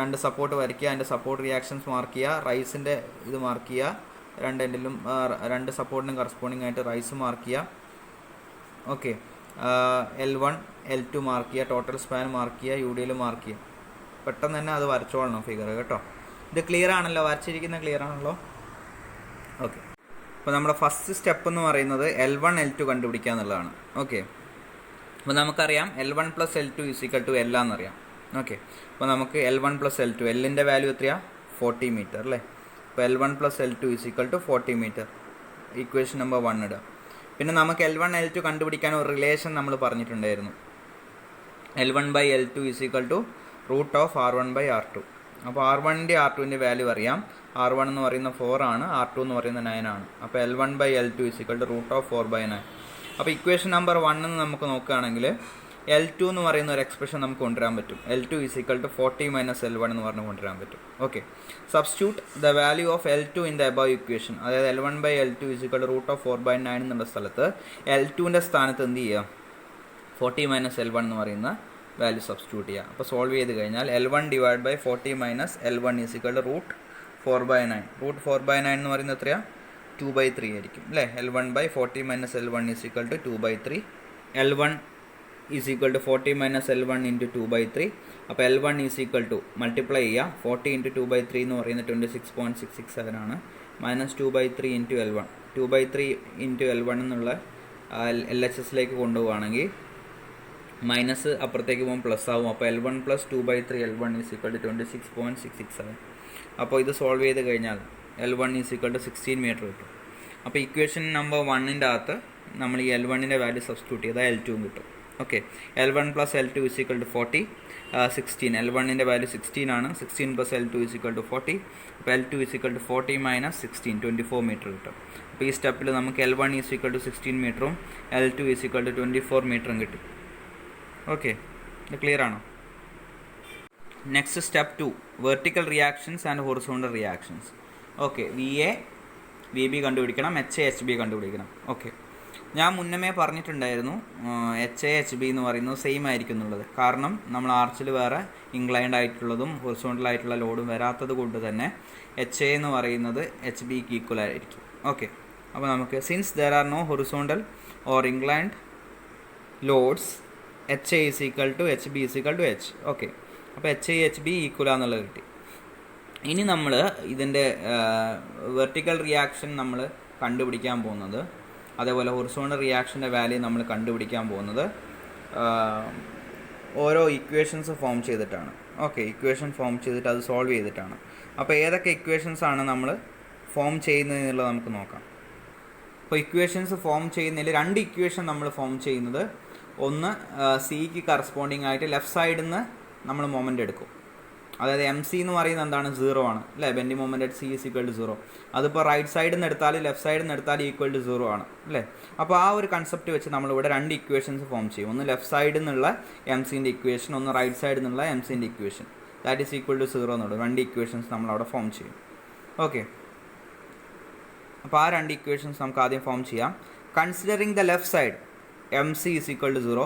2 സപ്പോർട്ട് വരയ്ക്കുക, അതിൻ്റെ സപ്പോർട്ട് റിയാക്ഷൻസ് മാർക്ക് ചെയ്യുക, റൈസിൻ്റെ ഇത് മാർക്ക് ചെയ്യുക, 2 എൻഡിലും 2 സപ്പോർട്ടിനും കറസ്പോണ്ടിങ് ആയിട്ട് റൈസ് മാർക്ക് ചെയ്യുക. ഓക്കെ, L1 L2 മാർക്ക് ചെയ്യുക, ടോട്ടൽ സ്പാൻ മാർക്ക് ചെയ്യുക, യു ഡി എൽ മാർക്ക് ചെയ്യുക. പെട്ടെന്ന് തന്നെ അത് വരച്ചോളണം ഫിഗർ കേട്ടോ. ഇത് ക്ലിയർ ആണല്ലോ, വരച്ചിരിക്കുന്നത് ക്ലിയർ ആണല്ലോ. ഓക്കെ, അപ്പോൾ നമ്മുടെ ഫസ്റ്റ് സ്റ്റെപ്പ് എന്ന് പറയുന്നത് L1 L2 കണ്ടുപിടിക്കുക എന്നുള്ളതാണ്. ഓക്കെ, അപ്പോൾ നമുക്കറിയാം L1 + L2 = L എന്നറിയാം. ഓക്കെ, അപ്പോൾ നമുക്ക് L1 + L2, എല്ലിൻ്റെ വാല്യൂ എത്രയാണ്? 40 മീറ്റർ അല്ലേ. അപ്പോൾ L1 + L2 = 40 metre. Equation number 1 ഇടുക. പിന്നെ നമുക്ക് L1 L2 കണ്ടുപിടിക്കാൻ ഒരു റിലേഷൻ നമ്മൾ പറഞ്ഞിട്ടുണ്ടായിരുന്നു. L1/L2 = √R1/R2. അപ്പോൾ R1ൻ്റെ R2ൻ്റെ വാല്യൂ അറിയാം. R1 എന്ന് പറയുന്ന 4 ആണ്, R2 എന്ന് പറയുന്നത് 9 ആണ്. അപ്പോൾ L1/L2 = √4/9. അപ്പോൾ ഇക്വേഷൻ നമ്പർ 1 നമുക്ക് നോക്കുകയാണെങ്കിൽ L2 എന്ന് പറയുന്ന ഒരു എക്സ്പ്രഷൻ നമുക്ക് കൊണ്ടുവരാൻ പറ്റും. L2 = 40 - L1 എന്ന് പറഞ്ഞ് കൊണ്ടുവരാൻ പറ്റും. Okay, substitute the value of L2 in the above equation. അതായത് L1/L2 = √4/9 എന്നുള്ള സ്ഥലത്ത് L2ൻ്റെ സ്ഥാനത്ത് എന്ത് ചെയ്യുക? 40 - L1 എന്ന് പറയുന്ന വാല്യൂ സബ്സ്റ്റിറ്റ്യൂട്ട് ചെയ്യുക. അപ്പോൾ സോൾവ് ചെയ്ത് കഴിഞ്ഞാൽ L1 / 40 - L1 = √4/9. √4/9 എന്ന് പറയുന്നത് എത്രയാണ്? 2/3 ആയിരിക്കും അല്ലേ. L1/40 - L1 = 2/3. L1 = 40 - L1 × 2/3. അപ്പോൾ L1 മൾട്ടിപ്ലൈ ചെയ്യുക, 40 × 2/3 എന്ന് പറയുന്നത് 26.667 ആണ്, -2/3 × L1. 2/3 × L1 എന്നുള്ള LHSലേക്ക് കൊണ്ടുപോവുകയാണെങ്കിൽ മൈനസ് അപ്പുറത്തേക്ക് പോകുമ്പോൾ പ്ലസ് ആവും. അപ്പോൾ L1 + 2/3 L1 = 26.667. അപ്പോൾ ഇത് സോൾവ് ചെയ്ത് കഴിഞ്ഞാൽ L1 = 16 മീറ്റർ കിട്ടും. അപ്പോൾ ഇക്വേഷൻ നമ്പർ 1ൻ്റെ അകത്ത് നമ്മൾ ഈ L1ൻ്റെ വാല്യൂ സബ്സ്റ്റിറ്റ്യൂട്ട് ചെയ്താൽ L2 കിട്ടും. Okay, L1 + L2 = 40, 16. L1ൻ്റെ വാല്യൂ 16 ആണ്, 16 + L2 = 40. അപ്പോൾ L2 = 40 - 16, 24 മീറ്റർ കിട്ടും. അപ്പോൾ ഈ സ്റ്റെപ്പിൽ നമുക്ക് L1 = 16 മീറ്ററും L2 = 24 മീറ്ററും കിട്ടി. ഓക്കെ, ഇത് ക്ലിയർ ആണോ? Next step 2, vertical reactions and horizontal reactions. Okay, V B കണ്ടുപിടിക്കണം, HA HB കണ്ടുപിടിക്കണം. ഓക്കെ, ഞാൻ മുന്നമേ പറഞ്ഞിട്ടുണ്ടായിരുന്നു HA HB എന്ന് പറയുന്നത് സെയിം ആയിരിക്കും എന്നുള്ളത്. കാരണം നമ്മൾ ആർച്ചിൽ വേറെ ഇൻക്ലൈൻഡ് ആയിട്ടുള്ളതും ഹൊറിസോണ്ടൽ ആയിട്ടുള്ള ലോഡും വരാത്തത് കൊണ്ട് തന്നെ HA എന്ന് പറയുന്നത് HBക്ക് ഈക്വൽ ആയിരിക്കും. ഓക്കെ, അപ്പോൾ നമുക്ക് since there are no horizontal or inclined loads HA = HB = H. Okay, അപ്പോൾ HA HB ഈക്വൽ ആണെന്നുള്ളത് കിട്ടി. ഇനി നമ്മൾ ഇതിൻ്റെ വെർട്ടിക്കൽ റിയാക്ഷൻ നമ്മൾ കണ്ടുപിടിക്കാൻ പോകുന്നത്, അതേപോലെ ഹൊറിസോണ്ടൽ റിയാക്ഷൻ്റെ വാല്യൂ നമ്മൾ കണ്ടുപിടിക്കാൻ പോകുന്നത് ഓരോ ഇക്വേഷൻസ് ഫോം ചെയ്തിട്ടാണ്. ഓക്കെ, ഇക്വേഷൻ ഫോം ചെയ്തിട്ട് അത് സോൾവ് ചെയ്തിട്ടാണ്. അപ്പോൾ ഏതൊക്കെ ഇക്വേഷൻസ് ആണ് നമ്മൾ ഫോം ചെയ്യുന്നതെന്നുള്ളത് നമുക്ക് നോക്കാം. അപ്പോൾ ഇക്വേഷൻസ് ഫോം ചെയ്യുന്നതിൽ 2 ഇക്വേഷൻ നമ്മൾ ഫോം ചെയ്യുന്നത്, ഒന്ന് സിക്ക് കറസ്പോണ്ടിങ് ആയിട്ട് ലെഫ്റ്റ് സൈഡിൽ നിന്ന് നമ്മൾ മൊമെൻ്റ് എടുക്കും. അതായത് MC എന്ന് പറയുന്നത് എന്താണ്? 0 ആണ് അല്ലേ. Bending moment at C = 0. അതിപ്പോൾ റൈറ്റ് സൈഡിൽ നിന്ന് എടുത്താൽ ലെഫ്റ്റ് സൈഡിൽ നിന്ന് എടുത്താൽ =0 ആണ് അല്ലേ. അപ്പോൾ ആ ഒരു കൺസെപ്റ്റ് വെച്ച് നമ്മളിവിടെ 2 ഇക്വേഷൻസ് ഫോം ചെയ്യും. ഒന്ന് ലെഫ്റ്റ് സൈഡിൽ നിന്നുള്ള MCൻ്റെ ഇക്വേഷൻ, ഒന്ന് റൈറ്റ് സൈഡിൽ നിന്നുള്ള MCൻ്റെ equation. That is equal to 0 എന്നുള്ളത് 2 ഇക്വേഷൻസ് നമ്മളവിടെ ഫോം ചെയ്യും. ഓക്കെ, അപ്പോൾ ആ 2 ഇക്വേഷൻസ് നമുക്ക് ആദ്യം ഫോം ചെയ്യാം. Considering the left side MC = 0,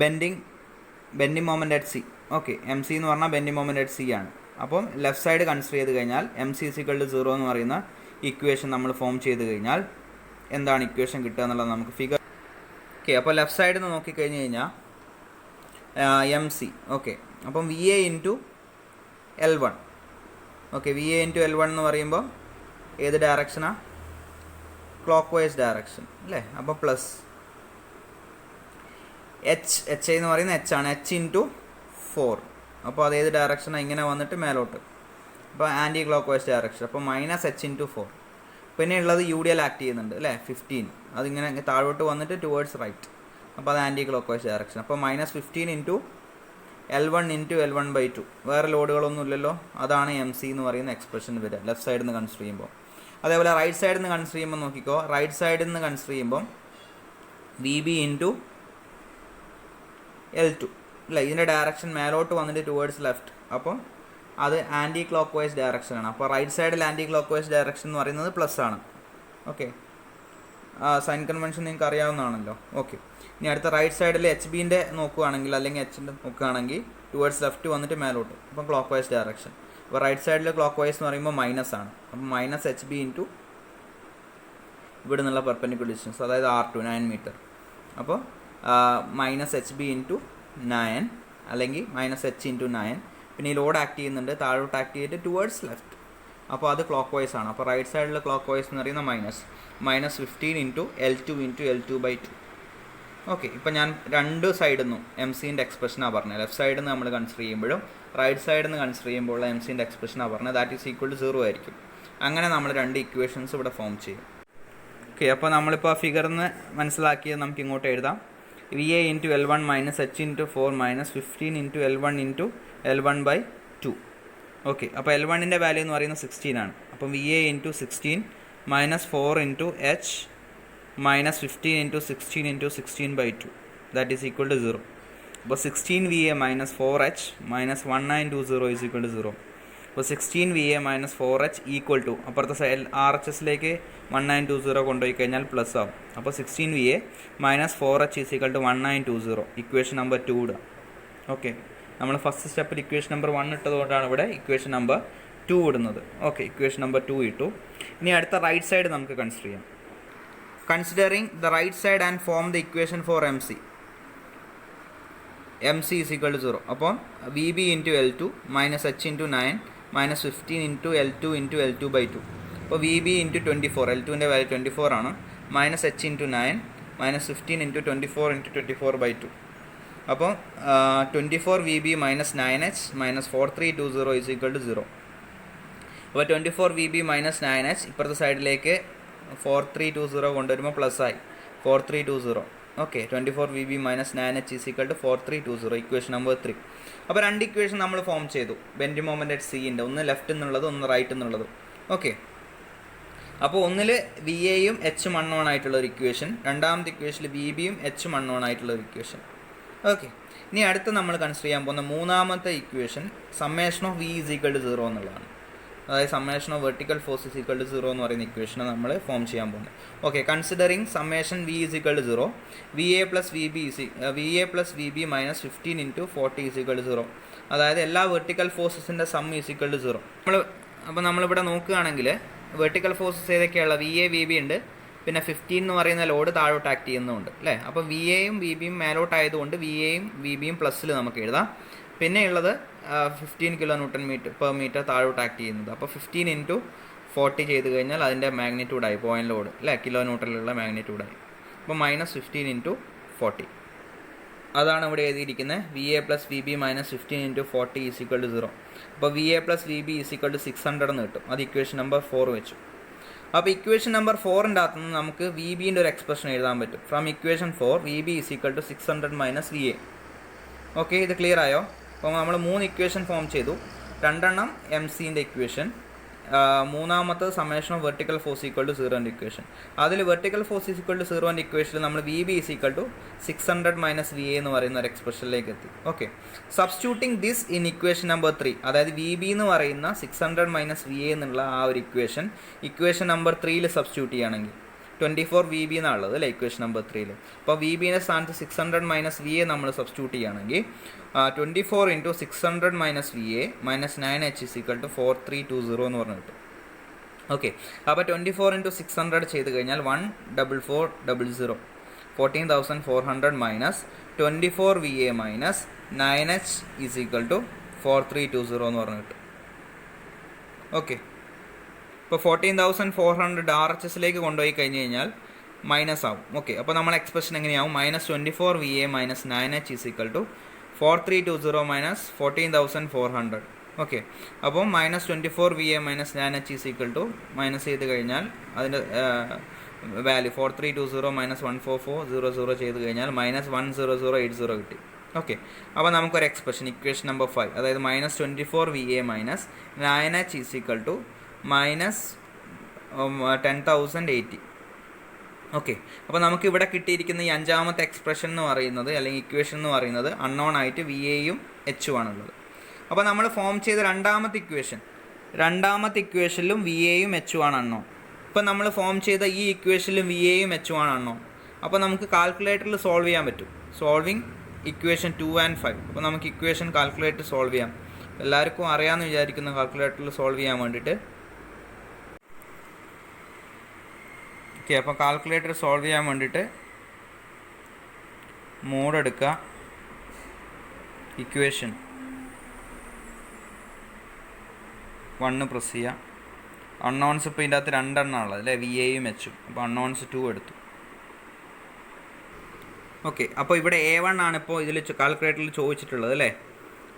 bending moment at C. Okay, MC എന്ന് പറഞ്ഞാൽ ബെൻഡിങ് മൊമെൻ്റ് അറ്റ് C ആണ്. അപ്പം ലെഫ്റ്റ് സൈഡ് കൺസിഡർ ചെയ്ത് കഴിഞ്ഞാൽ MC = 0 എന്ന് പറയുന്ന ഇക്വേഷൻ നമ്മൾ ഫോം ചെയ്ത് കഴിഞ്ഞാൽ എന്താണ് ഇക്വേഷൻ കിട്ടുക എന്നുള്ളത് നമുക്ക് ഫിഗർ. ഓക്കെ, അപ്പോൾ ലെഫ്റ്റ് സൈഡിൽ നിന്ന് നോക്കിക്കഴിഞ്ഞ് കഴിഞ്ഞാൽ എം സി. ഓക്കെ, അപ്പം V A into L1. Okay, V A into L1 എന്ന് പറയുമ്പോൾ ഏത് ഡയറക്ഷനാണ്? ക്ലോക്ക് വൈസ് ഡയറക്ഷൻ അല്ലേ. അപ്പോൾ പ്ലസ് എച്ച് എന്ന് പറയുന്നത് എച്ച് ആണ്, എച്ച് ഇൻറ്റു 4. അപ്പോൾ അത് ഏത് ഡയറക്ഷനാണ്? ഇങ്ങനെ വന്നിട്ട് മേലോട്ട്, അപ്പോൾ ആൻറ്റി ക്ലോക്ക് വൈസ് ഡയറക്ഷൻ. അപ്പോൾ മൈനസ് എച്ച് ഇൻറ്റു 4. പിന്നെ ഉള്ളത് യു ഡി എൽ ആക്ട് ചെയ്യുന്നുണ്ട് അല്ലേ, 15. അതിങ്ങനെ താഴോട്ട് വന്നിട്ട് ടുവേർഡ്സ് റൈറ്റ്, അപ്പോൾ അത് ആൻറ്റി ക്ലോക്ക് വൈസ് ഡയറക്ഷൻ. അപ്പോൾ -15 ഇൻറ്റു L1 ഇൻറ്റു L1/2. വേറെ ലോഡുകളൊന്നും ഇല്ലല്ലോ, അതാണ് എം സി എന്ന് പറയുന്ന എക്സ്പ്രഷൻ വരിക ലെഫ്റ്റ് സൈഡിൽ നിന്ന് കൺസിഡർ ചെയ്യുമ്പോൾ. അതേപോലെ റൈറ്റ് സൈഡിൽ നിന്ന് കൺസിഡർ ചെയ്യുമ്പോൾ നോക്കിക്കോ, റൈറ്റ് സൈഡിൽ നിന്ന് കൺസിഡർ ചെയ്യുമ്പോൾ വി ബി ഇൻറ്റു L2 അല്ല, ഇതിൻ്റെ ഡയറക്ഷൻ മേലോട്ട് വന്നിട്ട് ടുവേർഡ്സ് ലെഫ്റ്റ്, അപ്പോൾ അത് ആൻറ്റി ക്ലോക്ക് വൈസ് ഡയറക്ഷനാണ്. അപ്പോൾ റൈറ്റ് സൈഡിൽ ആൻറ്റി ക്ലോക്ക് വൈസ് ഡയറക്ഷൻ എന്ന് പറയുന്നത് പ്ലസ് ആണ്. ഓക്കെ, സൈൻ കൺവെൻഷൻ നിങ്ങൾക്ക് അറിയാവുന്നതാണല്ലോ. ഓക്കെ, ഇനി അടുത്ത റൈറ്റ് സൈഡിൽ എച്ച് ബിൻ്റെ നോക്കുകയാണെങ്കിൽ, അല്ലെങ്കിൽ എച്ചിൻ്റെ നോക്കുകയാണെങ്കിൽ ടുവേർഡ്സ് ലെഫ്റ്റ് വന്നിട്ട് മേലോട്ട്, അപ്പം ക്ലോക്ക് വൈസ് ഡയറക്ഷൻ. അപ്പോൾ റൈറ്റ് സൈഡിൽ ക്ലോക്ക് വൈസ് എന്ന് പറയുമ്പോൾ മൈനസ് ആണ്. അപ്പം മൈനസ് എച്ച് ബി ഇൻറ്റു ഇവിടെ നിന്നുള്ള പെർപെൻഡിക്കുലർ ഡിസ്റ്റൻസ്, അതായത് R2 9 മീറ്റർ. അപ്പോൾ മൈനസ് എച്ച് ബി ഇൻറ്റു 9 അല്ലെങ്കിൽ മൈനസ് എച്ച് ഇൻറ്റു 9. പിന്നെ ഈ ലോഡ് ആക്ട് ചെയ്യുന്നുണ്ട്, താഴോട്ട് ആക്ട് ചെയ്തിട്ട് ടുവേർഡ്സ് ലെഫ്റ്റ്, അപ്പോൾ അത് ക്ലോക്ക് വൈസ് ആണ്. അപ്പോൾ റൈറ്റ് സൈഡിൽ ക്ലോക്ക് വൈസ് എന്ന് പറയുന്ന -15 into L2 into L2/2. Okay, ഇപ്പം ഞാൻ രണ്ട് സൈഡിൽ നിന്നും എം സിൻ്റെ എക്സ്പ്രഷനാണ് പറഞ്ഞത്. ലെഫ്റ്റ് സൈഡിൽ നിന്ന് നമ്മൾ കൺസിഡർ ചെയ്യുമ്പോഴും റൈറ്റ് സൈഡിൽ നിന്ന് കൺസിഡർ ചെയ്യുമ്പോൾ എം സിൻ്റെ എക്സ്പ്രഷനാണ് പറഞ്ഞത്. ദാറ്റ് ഈസ് ഈക്വൽ ടു 0 ആയിരിക്കും. അങ്ങനെ നമ്മൾ രണ്ട് ഇക്വേഷൻസ് ഇവിടെ ഫോം ചെയ്യും. ഓക്കെ, അപ്പോൾ നമ്മളിപ്പോൾ ആ ഫിഗറിൽ നിന്ന് മനസ്സിലാക്കിയത് നമുക്ക് ഇങ്ങോട്ട് എഴുതാം. V A into L1 minus H into 4 -15 into L1 into L1/2. Okay, അപ്പോൾ L1ൻ്റെ വാല്യൂ എന്ന് പറയുന്നത് 16 ആണ്. അപ്പം V A into 16 -4 into H -15 into 16 into 16/2, that is equal to 0. അപ്പോൾ 16 V A -4h -1920 is equal to 0. അപ്പോൾ 16 V A -4h equal to അപ്പുറത്തെ side RHSലേക്ക് 1920 കൊണ്ടുപോയി കഴിഞ്ഞാൽ പ്ലസ് ആവും. അപ്പോൾ 16 V A -4h is equal to 1920, equation number 2 ഇടുക. Okay, നമ്മൾ ഫസ്റ്റ് സ്റ്റെപ്പിൽ ഇക്വേഷൻ നമ്പർ 1 ഇട്ടതുകൊണ്ടാണ് ഇവിടെ ഇക്വേഷൻ നമ്പർ 2 ഇടുന്നത്. ഓക്കെ, ഇക്വേഷൻ നമ്പർ 2 ഇട്ടു. ഇനി അടുത്ത റൈറ്റ് സൈഡ് നമുക്ക് കൺസിഡർ ചെയ്യാം. Considering the right side and form the equation for M C. M C is equal to 0. അപ്പോൾ V B into L2 minus H into 9 -15 into L2 into L2/2. അപ്പോൾ V B into 24, L2ൻ്റെ value 24 ആണ്, minus H into 9 -15 into 24 into 24/2. അപ്പോൾ 24 V B -9h -4320 is equal to 0. അപ്പോൾ 24 V B -9h ഇപ്പുറത്തെ സൈഡിലേക്ക് 4320 കൊണ്ടുവരുമ്പോൾ plus ആയി 4320. Okay, 24 V B -9h is equal to 4320, equation number 3. അപ്പോൾ രണ്ട് ഇക്വേഷൻ നമ്മൾ ഫോം ചെയ്തു. ബെൻഡ് മൊമെൻ്റ് അറ്റ് സിൻ്റെ, ഒന്ന് ലെഫ്റ്റ് എന്നുള്ളത്, ഒന്ന് റൈറ്റ് എന്നുള്ളത്. ഓക്കെ, അപ്പോൾ ഒന്നിൽ വി എയും എച്ചും അൺനോൺ ആയിട്ടുള്ള ഒരു ഇക്വേഷൻ, രണ്ടാമത്തെ ഇക്വേഷനിൽ വി ബിയും എച്ചും അൺനോൺ ആയിട്ടുള്ള ഒരു ഇക്വേഷൻ. ഓക്കെ, ഇനി അടുത്ത് നമ്മൾ കൺസിഡർ ചെയ്യാൻ പോകുന്ന മൂന്നാമത്തെ equation summation of V is equal to 0 എന്നുള്ളതാണ്. അതായത് summation of vertical force is equal to 0 എന്ന് പറയുന്ന ഇക്വേഷനെ നമ്മൾ ഫോം ചെയ്യാൻ പോകുന്നത്. Okay, considering summation V is equal to 0, V A plus V B -15 into 40 is equal to 0. അതായത് എല്ലാ വെർട്ടിക്കൽ ഫോഴ്സസിൻ്റെ സം ഈസ് ഈക്വൽ ടു 0. നമ്മളിവിടെ നോക്കുകയാണെങ്കിൽ വെർട്ടിക്കൽ ഫോഴ്സസ് ഏതൊക്കെയുള്ള വി എ വി ബി ഉണ്ട്, പിന്നെ 15 എന്ന് പറയുന്ന ലോഡ് താഴോട്ട് ആക്ട് ചെയ്യുന്നുണ്ട് അല്ലേ. അപ്പോൾ വി എയും വി ബിയും മേലോട്ടായതുകൊണ്ട് വി എയും വി ബിയും പ്ലസ്സിൽ നമുക്ക് എഴുതാം. പിന്നെ ഉള്ളത് 15 kN/m താഴോട്ട് ആക്ട് ചെയ്യുന്നത്. അപ്പോൾ 15 ഇൻറ്റു 40 ചെയ്ത് കഴിഞ്ഞാൽ അതിൻ്റെ മാഗ്നിറ്റ്യൂഡായി, പോയിന്റ് ലോഡ് അല്ലേ, kN മാഗ്നിറ്റ്യൂഡായി. അപ്പോൾ -15 ഇൻറ്റു 40, അതാണ് ഇവിടെ എഴുതിയിരിക്കുന്നത്. V A plus V B -15 into 40 is equal to 0. അപ്പോൾ V A plus V B is equal to 600 എന്ന് കിട്ടും. അത് ഇക്വേഷൻ നമ്പർ 4 വെച്ചു. അപ്പോൾ ഇക്വേഷൻ നമ്പർ 4ൻ്റെ അകത്ത് നിന്ന് നമുക്ക് വി ബിൻ്റെ ഒരു എക്സ്പ്രഷൻ എഴുതാൻ പറ്റും. From equation 4 V B is equal to 600 minus V A. Okay, ഇത് ക്ലിയർ ആയോ? അപ്പോൾ നമ്മൾ 3 ഇക്വേഷൻ ഫോം ചെയ്തു. 2 എം സിൻ്റെ ഇക്വേഷൻ, മൂന്നാമത്തെ summation of vertical force equal to 0 equation. അതിൽ വെർട്ടിക്കൽ ഫോഴ്സ് ഈക്വൽ ടു 0 ഇക്വേഷനിൽ നമ്മൾ V B is equal to 600 minus V A എന്ന് പറയുന്ന ഒരു എക്സ്പ്രഷനിലേക്ക് എത്തി. Okay, substituting this in equation number 3, അതായത് വി ബി എന്ന് പറയുന്ന 600 മൈനസ് വി എ എന്നുള്ള ആ ഒരു ഇക്വേഷൻ നമ്പർ 3ൽ സബ്സ്റ്റിറ്റ്യൂട്ട് ചെയ്യുകയാണെങ്കിൽ 24 വി ബി എന്നുള്ളത് അല്ലേ ഇക്വേഷൻ നമ്പർ 3ൽ. അപ്പോൾ വി ബിൻ്റെ സ്ഥാനത്ത് 600 മൈനസ് വി എ നമ്മൾ സബ്സ്റ്റിറ്റ്യൂട്ട് ചെയ്യുകയാണെങ്കിൽ 24 into 600 minus V A -9h is equal to 4320 എന്ന് പറഞ്ഞു കിട്ടും. ഓക്കെ, അപ്പോൾ 24 ഇൻറ്റു 600 ചെയ്ത് കഴിഞ്ഞാൽ 14400, 14,400 minus 24 VA minus 9H is equal to 4320 എന്ന് പറഞ്ഞു കിട്ടും. ഓക്കെ, ഇപ്പോൾ 14,400 RHSലേക്ക് കൊണ്ടുപോയി കഴിഞ്ഞ് കഴിഞ്ഞാൽ മൈനസ് ആവും. ഓക്കെ, അപ്പോൾ നമ്മൾ എക്സ്പ്രഷൻ എങ്ങനെയാവും? Minus 24 VA minus 9H is equal to 4320 minus 14,400. Okay, അപ്പോൾ minus 24 VA minus 9H is equal to minus ചെയ്ത് കഴിഞ്ഞാൽ അതിൻ്റെ വാല്യൂ 4320 മൈനസ് 14400 ചെയ്ത് കഴിഞ്ഞാൽ മൈനസ് 10080 കിട്ടി. ഓക്കെ, അപ്പോൾ നമുക്കൊരു എക്സ്പ്രഷൻ ഇക്വേഷൻ നമ്പർ 5, അതായത് minus 24 VA minus 9H is equal to minus 10,080. Okay, അപ്പോൾ നമുക്ക് ഇവിടെ കിട്ടിയിരിക്കുന്ന ഈ അഞ്ചാമത്തെ എക്സ്പ്രഷൻ എന്ന് പറയുന്നത്, അല്ലെങ്കിൽ ഇക്വേഷൻ എന്ന് പറയുന്നത് അൺനോൺ ആയിട്ട് VAയും Hഉം ആണുള്ളത്. അപ്പോൾ നമ്മൾ ഫോം ചെയ്ത രണ്ടാമത്തെ ഇക്വേഷനിലും VAയും Hഉം ആണ് അൺനോൺ. ഇപ്പോൾ നമ്മൾ ഫോം ചെയ്ത ഈ ഇക്വേഷനിലും VAയും Hഉം ആണ് അൺനോൺ. അപ്പോൾ നമുക്ക് കാൽക്കുലേറ്ററിൽ സോൾവ് ചെയ്യാൻ പറ്റും. Solving equation 2 and 5. അപ്പോൾ നമുക്ക് ഇക്വേഷൻ കാൽക്കുലേറ്റർ സോൾവ് ചെയ്യാം. എല്ലാവർക്കും അറിയാമെന്ന് വിചാരിക്കുന്ന കാൽക്കുലേറ്ററിൽ സോൾവ് ചെയ്യാൻ വേണ്ടിയിട്ട്. ഓക്കെ, അപ്പോൾ കാൽക്കുലേറ്റർ സോൾവ് ചെയ്യാൻ വേണ്ടിയിട്ട് മോഡ് എടുക്കുക, ഇക്വേഷൻ 1 പ്രസ് ചെയ്യുക. അൺനോൺസ് ഇപ്പോൾ ഇതിൻ്റെ അകത്ത് 2 എണ്ണമാണുള്ളത് അല്ലേ, VAയും Hഉം. അപ്പോൾ അൺനോൺസ് 2 എടുത്തു. ഓക്കെ, അപ്പോൾ ഇവിടെ A1 ആണ് ഇപ്പോൾ ഇതിൽ കാൽക്കുലേറ്ററിൽ ചോദിച്ചിട്ടുള്ളത് അല്ലേ.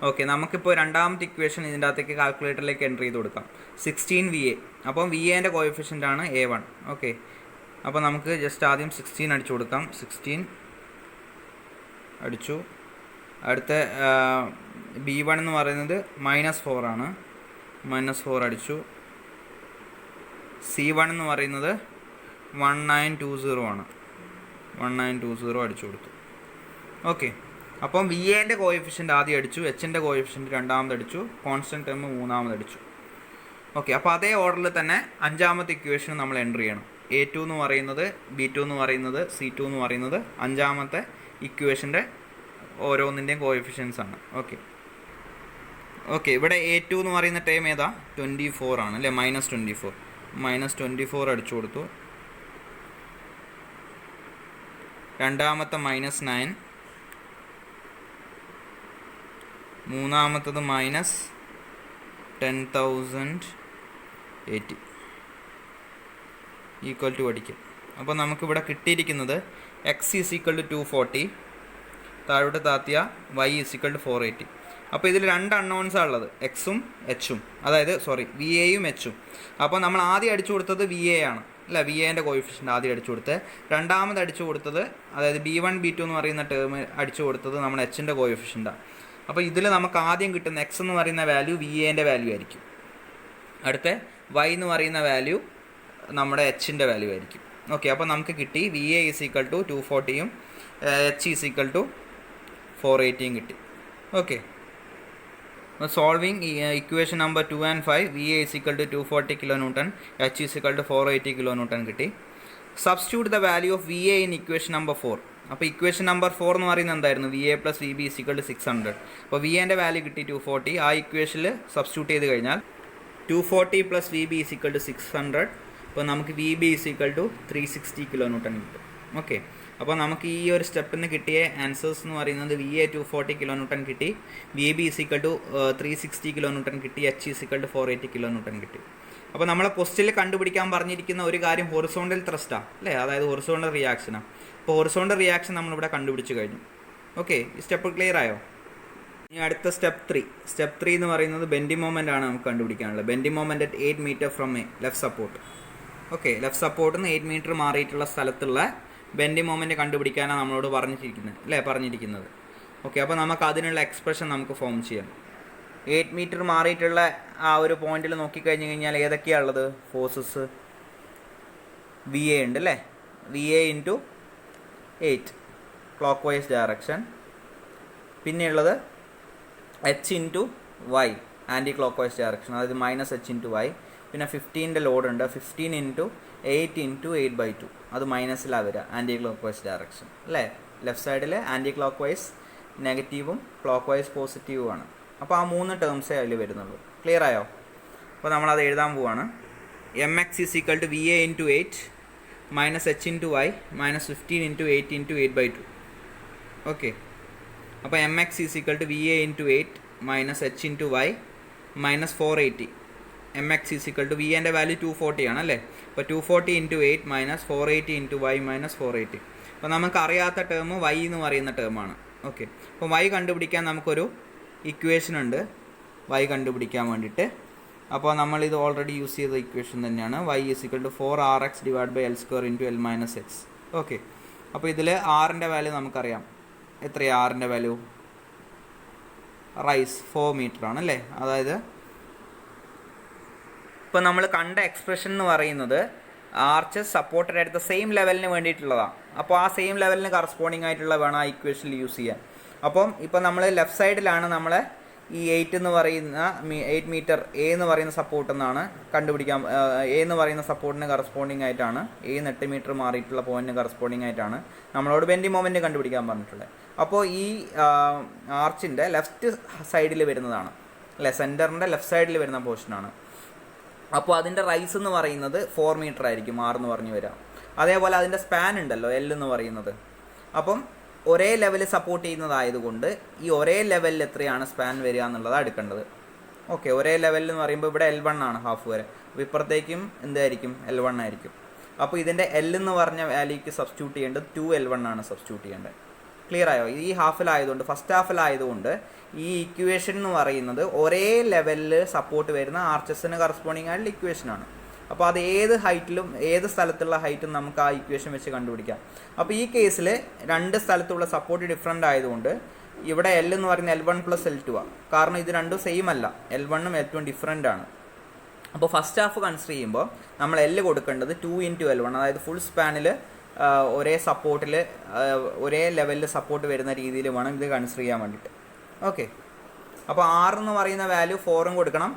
ഓക്കെ, നമുക്കിപ്പോൾ രണ്ടാമത്തെ ഇക്വേഷൻ ഇതിൻ്റെ അകത്തേക്ക് കാൽക്കുലേറ്ററിലേക്ക് എൻ്റർ ചെയ്ത് കൊടുക്കാം. 16 VA. അപ്പം VAൻ്റെ കോഎഫിഷ്യൻ്റ് ആണ് A1. ഓക്കെ, അപ്പോൾ നമുക്ക് ജസ്റ്റ് ആദ്യം 16 അടിച്ചു കൊടുക്കാം. 16 അടിച്ചു. അടുത്ത B1 എന്ന് പറയുന്നത് -4 ആണ്. -4 അടിച്ചു. C1 എന്ന് പറയുന്നത് 1920 ആണ്. 1920 അടിച്ചു കൊടുത്തു. ഓക്കെ, അപ്പം VAൻ്റെ കോഎഫിഷ്യൻ്റ് ആദ്യം അടിച്ചു, Hൻ്റെ കോഎഫിഷ്യൻ്റ് രണ്ടാമത് അടിച്ചു, കോൺസ്റ്റൻറ്റ് ടേം മൂന്നാമത് അടിച്ചു. ഓക്കെ, അപ്പോൾ അതേ ഓർഡറിൽ തന്നെ അഞ്ചാമത്തെ ഇക്വേഷൻ നമ്മൾ എൻ്റർ ചെയ്യണം. A2 എന്ന് പറയുന്നത്, B2 എന്ന് പറയുന്നത്, C2 എന്ന് പറയുന്നത് അഞ്ചാമത്തെ ഇക്വേഷൻ്റെ ഓരോന്നിൻ്റെയും കോഎഫിഷ്യൻസ് ആണ്. ഓക്കെ, ഇവിടെ A2 എന്ന് പറയുന്ന ടൈം ഏതാ? 24 ആണ് അല്ലേ, -24 അടിച്ചു കൊടുത്തു. രണ്ടാമത്തെ -9, മൂന്നാമത്തത് -10,080 ഈക്വൽ ടു അടിക്കുക. അപ്പോൾ നമുക്കിവിടെ കിട്ടിയിരിക്കുന്നത് x ഈസ് ഈക്വൽ ടു 240, താഴോട്ട് താത്തിയ y ഈസ് ഈക്വൽ ടു 480. അപ്പോൾ ഇതിൽ 2 അൺനോൺസാണ് ഉള്ളത്, എക്സും Hഉം, അതായത് VAയും Hഉം. അപ്പോൾ നമ്മൾ ആദ്യം അടിച്ചു കൊടുത്തത് VA ആണ് അല്ല, VAൻ്റെ കോഎഫിഷ്യൻ്റ് ആദ്യം അടിച്ചു കൊടുത്ത്, രണ്ടാമത് അടിച്ചു കൊടുത്തത്, അതായത് B1 B2 എന്ന് പറയുന്ന ടേം അടിച്ചു കൊടുത്തത് നമ്മുടെ Hൻ്റെ കോഎഫിഷ്യൻ്റാണ്. അപ്പോൾ ഇതിൽ നമുക്ക് ആദ്യം കിട്ടുന്ന x എന്ന് പറയുന്ന വാല്യൂ VAൻ്റെ വാല്യൂ ആയിരിക്കും. അടുത്ത y എന്ന് പറയുന്ന വാല്യൂ നമ്മുടെ Hൻ്റെ വാല്യൂ ആയിരിക്കും. ഓക്കെ, അപ്പോൾ നമുക്ക് കിട്ടി VA ഈസ് ഈക്വൽ ടു 240യും H ഈസ് ഈക്വൽ ടു 480യും കിട്ടി. Okay, solving equation number 2 and 5, VA is equal to 240 kN, H is equal to 480 kN കിട്ടി. Substitute the value of VA in equation number 4. അപ്പോൾ equation number 4 എന്ന് പറയുന്നത് എന്തായിരുന്നു? VA plus VB is equal to 600. അപ്പോൾ VAൻ്റെ value കിട്ടി 240. ആ ഇക്വേഷനിൽ substitute ചെയ്ത് കഴിഞ്ഞാൽ 240 plus VB is equal to 600. അപ്പോൾ നമുക്ക് VB is equal to 360 kN കിട്ടും. ഓക്കെ, അപ്പോൾ നമുക്ക് ഈ ഒരു സ്റ്റെപ്പിൽ നിന്ന് കിട്ടിയ ആൻസേഴ്സ് എന്ന് പറയുന്നത് VA 240 kN കിട്ടി, VB is equal to 360 kN കിട്ടി, H is equal to 480 kN കിട്ടി. അപ്പോൾ നമ്മളെ ക്വസ്റ്റ്യനിൽ കണ്ടുപിടിക്കാൻ പറഞ്ഞിരിക്കുന്ന ഒരു കാര്യം ഹൊറിസോണ്ടൽ ത്രസ്റ്റാണ് അല്ലേ, അതായത് ഹൊറിസോണ്ടൽ റിയാക്ഷനാണ്. അപ്പോൾ ഹൊറിസോണ്ടൽ റിയാക്ഷൻ നമ്മളിവിടെ കണ്ടുപിടിച്ച് കഴിഞ്ഞു. ഓക്കെ, ഈ സ്റ്റെപ്പ് ക്ലിയർ ആയോ? ഇനി അടുത്ത സ്റ്റെപ്പ് 3 എന്ന് പറയുന്നത് ബെൻഡിങ് മൊമെൻ്റ് ആണ് നമുക്ക് കണ്ടുപിടിക്കാനുള്ളത്. Bending moment at 8 metre from A left support. Okay, left സപ്പോർട്ടിൽ നിന്ന് 8 മീറ്റർ മാറിയിട്ടുള്ള സ്ഥലത്തുള്ള ബെൻഡിങ് മൊമെൻ്റ് കണ്ടുപിടിക്കാനാണ് നമ്മളോട് പറഞ്ഞിരിക്കുന്നത്. ഓക്കെ, അപ്പോൾ നമുക്ക് അതിനുള്ള എക്സ്പ്രഷൻ നമുക്ക് ഫോം ചെയ്യാം. 8 മീറ്റർ മാറിയിട്ടുള്ള ആ ഒരു പോയിന്റിൽ നോക്കിക്കഴിഞ്ഞ് കഴിഞ്ഞാൽ ഏതൊക്കെയാണ് ഉള്ളത്? ഫോഴ്സസ് VA ഉണ്ട് അല്ലേ, VA into 8 clock vice direction. പിന്നെയുള്ളത് H into Y anti clock vice direction, അതായത് -H ഇൻറ്റു Y. പിന്നെ 15ൻ്റെ ലോഡ് ഉണ്ട്, 15 ഇൻറ്റു 8 ഇൻറ്റു 8/2, അത് മൈനസിലാണ് വരിക, ആൻറ്റി ക്ലോക്ക് വൈസ് ഡയറക്ഷൻ അല്ലേ. ലെഫ്റ്റ് സൈഡിൽ ആൻറ്റി ക്ലോക്ക് വൈസ് നെഗറ്റീവും ക്ലോക്ക് വൈസ് പോസിറ്റീവും ആണ്. അപ്പോൾ ആ 3 ടേംസേ അതിൽ വരുന്നുള്ളൂ. ക്ലിയർ ആയോ? അപ്പോൾ നമ്മളത് എഴുതാൻ പോവാണ്. M X is equal to V A into 8 minus H into Y minus 15 into 8 into 8/2. Okay, അപ്പോൾ M X is equal to V A into 8 minus H into Y minus 480. M X is equal to V എൻ്റെ value 240 ആണ് അല്ലേ. അപ്പോൾ 240 into 8 minus 480 into Y minus 480. അപ്പോൾ നമുക്ക് അറിയാത്ത term Y എന്ന് പറയുന്ന ടേമാണ്. ഓക്കെ, അപ്പോൾ വൈ കണ്ടുപിടിക്കാൻ നമുക്കൊരു ഇക്വേഷൻ ഉണ്ട് വൈ കണ്ടുപിടിക്കാൻ വേണ്ടിയിട്ട്. അപ്പോൾ നമ്മളിത് ഓൾറെഡി യൂസ് ചെയ്ത ഇക്വേഷൻ തന്നെയാണ്. Y is equal to 4rx divide by L square into L minus X. Okay, അപ്പോൾ ഇതിൽ ആറിൻ്റെ വാല്യൂ നമുക്കറിയാം. എത്രയാണ് ആറിൻ്റെ വാല്യൂ? റൈസ് 4 മീറ്റർ ആണ് അല്ലേ. അതായത് ഇപ്പോൾ നമ്മൾ കണ്ട എക്സ്പ്രഷൻ എന്ന് പറയുന്നത് arches supported at the same ലെവലിന് വേണ്ടിയിട്ടുള്ളതാണ്. അപ്പോൾ ആ സെയിം ലെവലിന് കറസ്പോണ്ടിങ് ആയിട്ടുള്ള വേണം ആ ഇക്വേഷനിൽ യൂസ് ചെയ്യാൻ. അപ്പം ഇപ്പോൾ നമ്മൾ ലെഫ്റ്റ് സൈഡിലാണ് നമ്മൾ ഈ 8 എന്ന് പറയുന്ന 8 മീറ്റർ എ എന്ന് പറയുന്ന സപ്പോർട്ട് എന്നാണ് കണ്ടുപിടിക്കാൻ. എ എന്ന് പറയുന്ന സപ്പോർട്ടിന് കറസ്പോണ്ടിങ് ആയിട്ടാണ്, എ 8 മീറ്റർ മാറിയിട്ടുള്ള പോയിന്റിന് കറസ്പോണ്ടിങ് ആയിട്ടാണ് നമ്മളോട് ബെൻഡിങ് മൊമെൻറ്റ് കണ്ടുപിടിക്കാൻ പറഞ്ഞിട്ടുള്ളത്. അപ്പോൾ ഈ ആർച്ചിൻ്റെ ലെഫ്റ്റ് സൈഡിൽ വരുന്നതാണ് അല്ലേ, സെൻറ്ററിൻ്റെ ലെഫ്റ്റ് സൈഡിൽ വരുന്ന പോർഷനാണ്. അപ്പോൾ അതിൻ്റെ റൈസ് എന്ന് പറയുന്നത് 4 മീറ്റർ ആയിരിക്കും, 6 എന്ന് പറഞ്ഞു വരാം. അതേപോലെ അതിൻ്റെ സ്പാൻ ഉണ്ടല്ലോ എൽ എന്ന് പറയുന്നത്. അപ്പം ഒരേ ലെവലിൽ സപ്പോർട്ട് ചെയ്യുന്നതായതുകൊണ്ട് ഈ ഒരേ ലെവലിൽ എത്രയാണ് സ്പാൻ വരിക എന്നുള്ളതാണ് എടുക്കേണ്ടത്. ഓക്കെ, ഒരേ ലെവലിൽ എന്ന് പറയുമ്പോൾ ഇവിടെ L1 ആണ് ഹാഫ് വരെ. അപ്പോൾ ഇപ്പുറത്തേക്കും എന്തായിരിക്കും? L1 ആയിരിക്കും. അപ്പോൾ ഇതിൻ്റെ L എന്ന് പറഞ്ഞ വാല്യൂക്ക് സബ്സ്റ്റിറ്റ്യൂട്ട് ചെയ്യേണ്ടത് 2L1 ആണ് സബ്സ്റ്റിറ്റ്യൂട്ട് ചെയ്യേണ്ടത്. ക്ലിയർ ആയോ? ഈ ഹാഫിലായതുകൊണ്ട്, ഫസ്റ്റ് ഹാഫിലായതുകൊണ്ട് ഈ ഇക്വേഷൻ എന്ന് പറയുന്നത് ഒരേ ലെവലിൽ സപ്പോർട്ട് വരുന്ന ആർച്ചസിന് കറസ്പോണ്ടിങ് ആയിട്ടുള്ള ഇക്വേഷനാണ്. അപ്പോൾ അത് ഏത് ഹൈറ്റിലും ഏത് സ്ഥലത്തുള്ള ഹൈറ്റും നമുക്ക് ആ ഇക്വേഷൻ വെച്ച് കണ്ടുപിടിക്കാം. അപ്പോൾ ഈ കേസിൽ രണ്ട് സ്ഥലത്തുള്ള സപ്പോർട്ട് ഡിഫറൻ്റ് ആയതുകൊണ്ട് ഇവിടെ L എന്ന് പറയുന്നത് L1 + L2 ആണ്. കാരണം ഇത് രണ്ടും സെയിം അല്ല, L1 ഉം L2 ഉം ഡിഫറൻ്റ് ആണ്. അപ്പോൾ ഫസ്റ്റ് ഹാഫ് കൺസിഡർ ചെയ്യുമ്പോൾ നമ്മൾ L കൊടുക്കേണ്ടത് 2 × L1, അതായത് ഫുൾ സ്പാനിൽ ഒരേ സപ്പോർട്ടിൽ ഒരേ ലെവലിൽ സപ്പോർട്ട് വരുന്ന രീതിയിൽ വേണം ഇത് കൺസിഡർ ചെയ്യാൻ വേണ്ടിയിട്ട്. ഓക്കെ, അപ്പോൾ R എന്ന് പറയുന്ന വാല്യൂ 4 കൊടുക്കണം,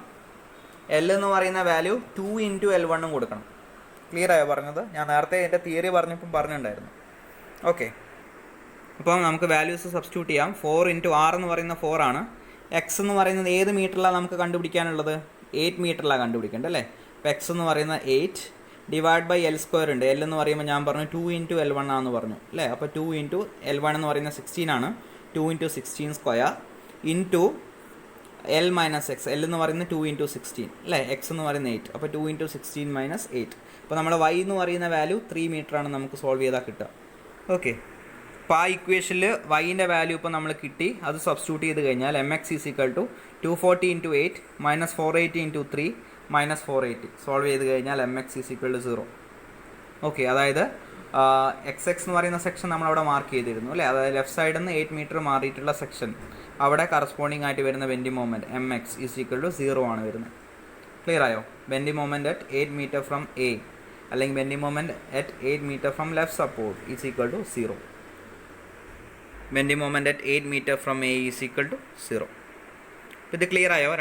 L എന്ന് പറയുന്ന വാല്യൂ 2 × L1 കൊടുക്കണം. ക്ലിയർ ആയോ പറഞ്ഞത്? ഞാൻ നേരത്തെ എൻ്റെ തിയറി പറഞ്ഞപ്പോൾ പറഞ്ഞിട്ടുണ്ടായിരുന്നു. ഓക്കെ, അപ്പോൾ നമുക്ക് വാല്യൂസ് സബ്സ്റ്റിറ്റ്യൂട്ട് ചെയ്യാം. 4 × R എന്ന് പറയുന്ന 4 ആണ്. എക്സ് എന്ന് പറയുന്നത് ഏത് മീറ്ററിലാണ് നമുക്ക് കണ്ടുപിടിക്കാനുള്ളത്? 8 മീറ്ററിലാണ് കണ്ടുപിടിക്കേണ്ടത് അല്ലേ. അപ്പോൾ എക്സ് എന്ന് പറയുന്ന 8 ഡിവൈഡ് ബൈ L സ്ക്വയർ ഉണ്ട്. L എന്ന് പറയുമ്പോൾ ഞാൻ പറഞ്ഞു 2 × L1 ആണെന്ന് പറഞ്ഞു അല്ലേ. അപ്പോൾ 2 × L1 എന്ന് പറയുന്നത് 16 ആണ്. 2 × 16 square into L minus X. L എന്ന് പറയുന്നത് 2 × 16 അല്ലേ. എക്സ് എന്ന് പറയുന്നത് 8. അപ്പോൾ 2 × 16 - 8. അപ്പോൾ നമ്മൾ Y എന്ന് പറയുന്ന വാല്യൂ 3 മീറ്ററാണ് നമുക്ക് സോൾവ് ചെയ്താൽ കിട്ടുക. ഓക്കെ, അപ്പോൾ ആ ഇക്വേഷനിൽ വൈൻ്റെ വാല്യൂ ഇപ്പോൾ നമ്മൾ കിട്ടി. അത് സബ്സ്റ്റിറ്റ്യൂട്ട് ചെയ്ത് കഴിഞ്ഞാൽ MX = 240 × 8 - 480 × 3 - 480 സോൾവ് ചെയ്ത് കഴിഞ്ഞാൽ MX = 0. ഓക്കെ, അതായത് XX എന്ന് പറയുന്ന സെക്ഷൻ നമ്മളവിടെ മാർക്ക് ചെയ്തിരുന്നു അല്ലേ. അതായത് ലെഫ്റ്റ് സൈഡിൽ നിന്ന് 8 മീറ്റർ മാറിയിട്ടുള്ള സെക്ഷൻ, അവിടെ കറസ്പോണ്ടിങ് ആയിട്ട് വരുന്ന ബെൻഡിങ് മൊമെൻറ്റ് MX = 0 ആണ് വരുന്നത്. ക്ലിയർ ആയോ? Bending moment at 8 metre from A അല്ലെങ്കിൽ bending moment at 8 metre from left support = 0. Bending moment at 8 metre from A = 0. അപ്പോൾ ഇത് ക്ലിയർ ആയോ?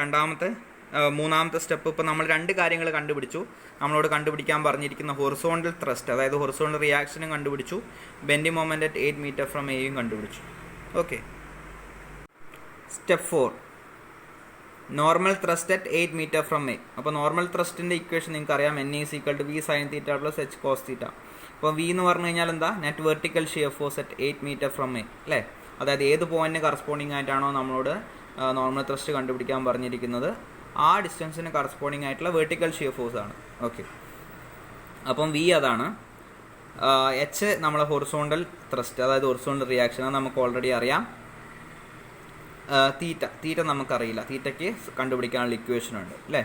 മൂന്നാമത്തെ സ്റ്റെപ്പ്. ഇപ്പോൾ നമ്മൾ രണ്ട് കാര്യങ്ങൾ കണ്ടുപിടിച്ചു. നമ്മളോട് കണ്ടുപിടിക്കാൻ പറഞ്ഞിരിക്കുന്ന ഹൊറിസോണ്ടൽ ത്രസ്റ്റ്, അതായത് ഹൊറിസോണ്ടൽ റിയാക്ഷനും കണ്ടുപിടിച്ചു, bending moment at 8 metre from എയും കണ്ടുപിടിച്ചു. Okay, step 4 normal thrust at 8 metre from A. അപ്പോൾ നോർമൽ ത്രസ്റ്റിൻ്റെ ഇക്വേഷൻ നിങ്ങൾക്ക് അറിയാം. N = V sin θ + H cos θ. അപ്പോൾ V എന്ന് പറഞ്ഞു കഴിഞ്ഞാൽ എന്താ? Net vertical shear force at 8 metre from A അല്ലേ. അതായത് ഏത് പോയിന്റിന് കറസ്പോണ്ടിങ് ആയിട്ടാണോ നമ്മളോട് നോർമൽ ത്രസ്റ്റ് കണ്ടുപിടിക്കാൻ പറഞ്ഞിരിക്കുന്നത്, ആ ഡിസ്റ്റൻസിന് കറസ്പോണ്ടിങ് ആയിട്ടുള്ള വെർട്ടിക്കൽ ഷിയർ ഫോഴ്സ് ആണ്. ഓക്കെ, അപ്പം V അതാണ്. H നമ്മളെ ഹൊറിസോണ്ടൽ ത്രസ്റ്റ്, അതായത് ഹൊറിസോണ്ടൽ റിയാക്ഷൻ, അത് നമുക്ക് ഓൾറെഡി അറിയാം. തീറ്റ നമുക്കറിയില്ല, തീറ്റയ്ക്ക് കണ്ടുപിടിക്കാനുള്ള ഇക്വേഷൻ ഉണ്ട് അല്ലേ.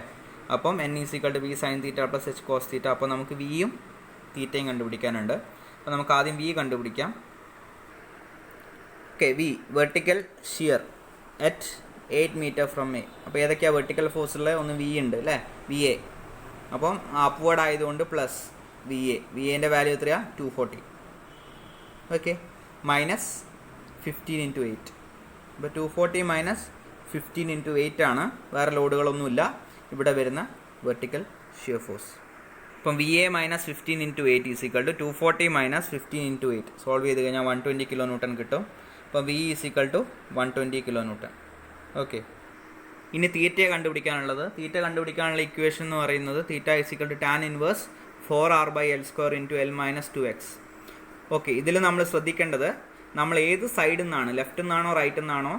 അപ്പം N = V sin θ + H cos θ. അപ്പോൾ നമുക്ക് വിയും തീറ്റയും കണ്ടുപിടിക്കാനുണ്ട്. അപ്പോൾ നമുക്ക് ആദ്യം V കണ്ടുപിടിക്കാം. Okay, V vertical shear at 8 metre from A. അപ്പോൾ ഏതൊക്കെയാണ് വെർട്ടിക്കൽ ഫോഴ്സുള്ള? ഒന്ന് V ഉണ്ട് അല്ലേ, VA. അപ്പം അപ്വേർഡ് ആയതുകൊണ്ട് പ്ലസ് VA വാല്യൂ എത്രയാണ്? 240. Okay, minus 15 × 8. അപ്പോൾ 240 - 15 × 8 ആണ്. വേറെ ലോഡുകളൊന്നുമില്ല. ഇവിടെ വരുന്ന വെർട്ടിക്കൽ ഷിയർ ഫോഴ്സ്. അപ്പം VA - 15 × 8 = 240 - 15 × 8. സോൾവ് ചെയ്ത് കഴിഞ്ഞാൽ 120 kN കിട്ടും. അപ്പം V = 120 kN. ഓക്കെ, ഇനി തീറ്റയെ കണ്ടുപിടിക്കാനുള്ളത്, തീറ്റ കണ്ടുപിടിക്കാനുള്ള ഇക്വേഷൻ എന്ന് പറയുന്നത് theta equal to tan inverse 4r/L² into L minus 2x. Okay, ഇതിൽ നമ്മൾ ശ്രദ്ധിക്കേണ്ടത് നമ്മൾ ഏത് സൈഡിൽ നിന്നാണ്, ലെഫ്റ്റിൽ നിന്നാണോ റൈറ്റിൽ നിന്നാണോ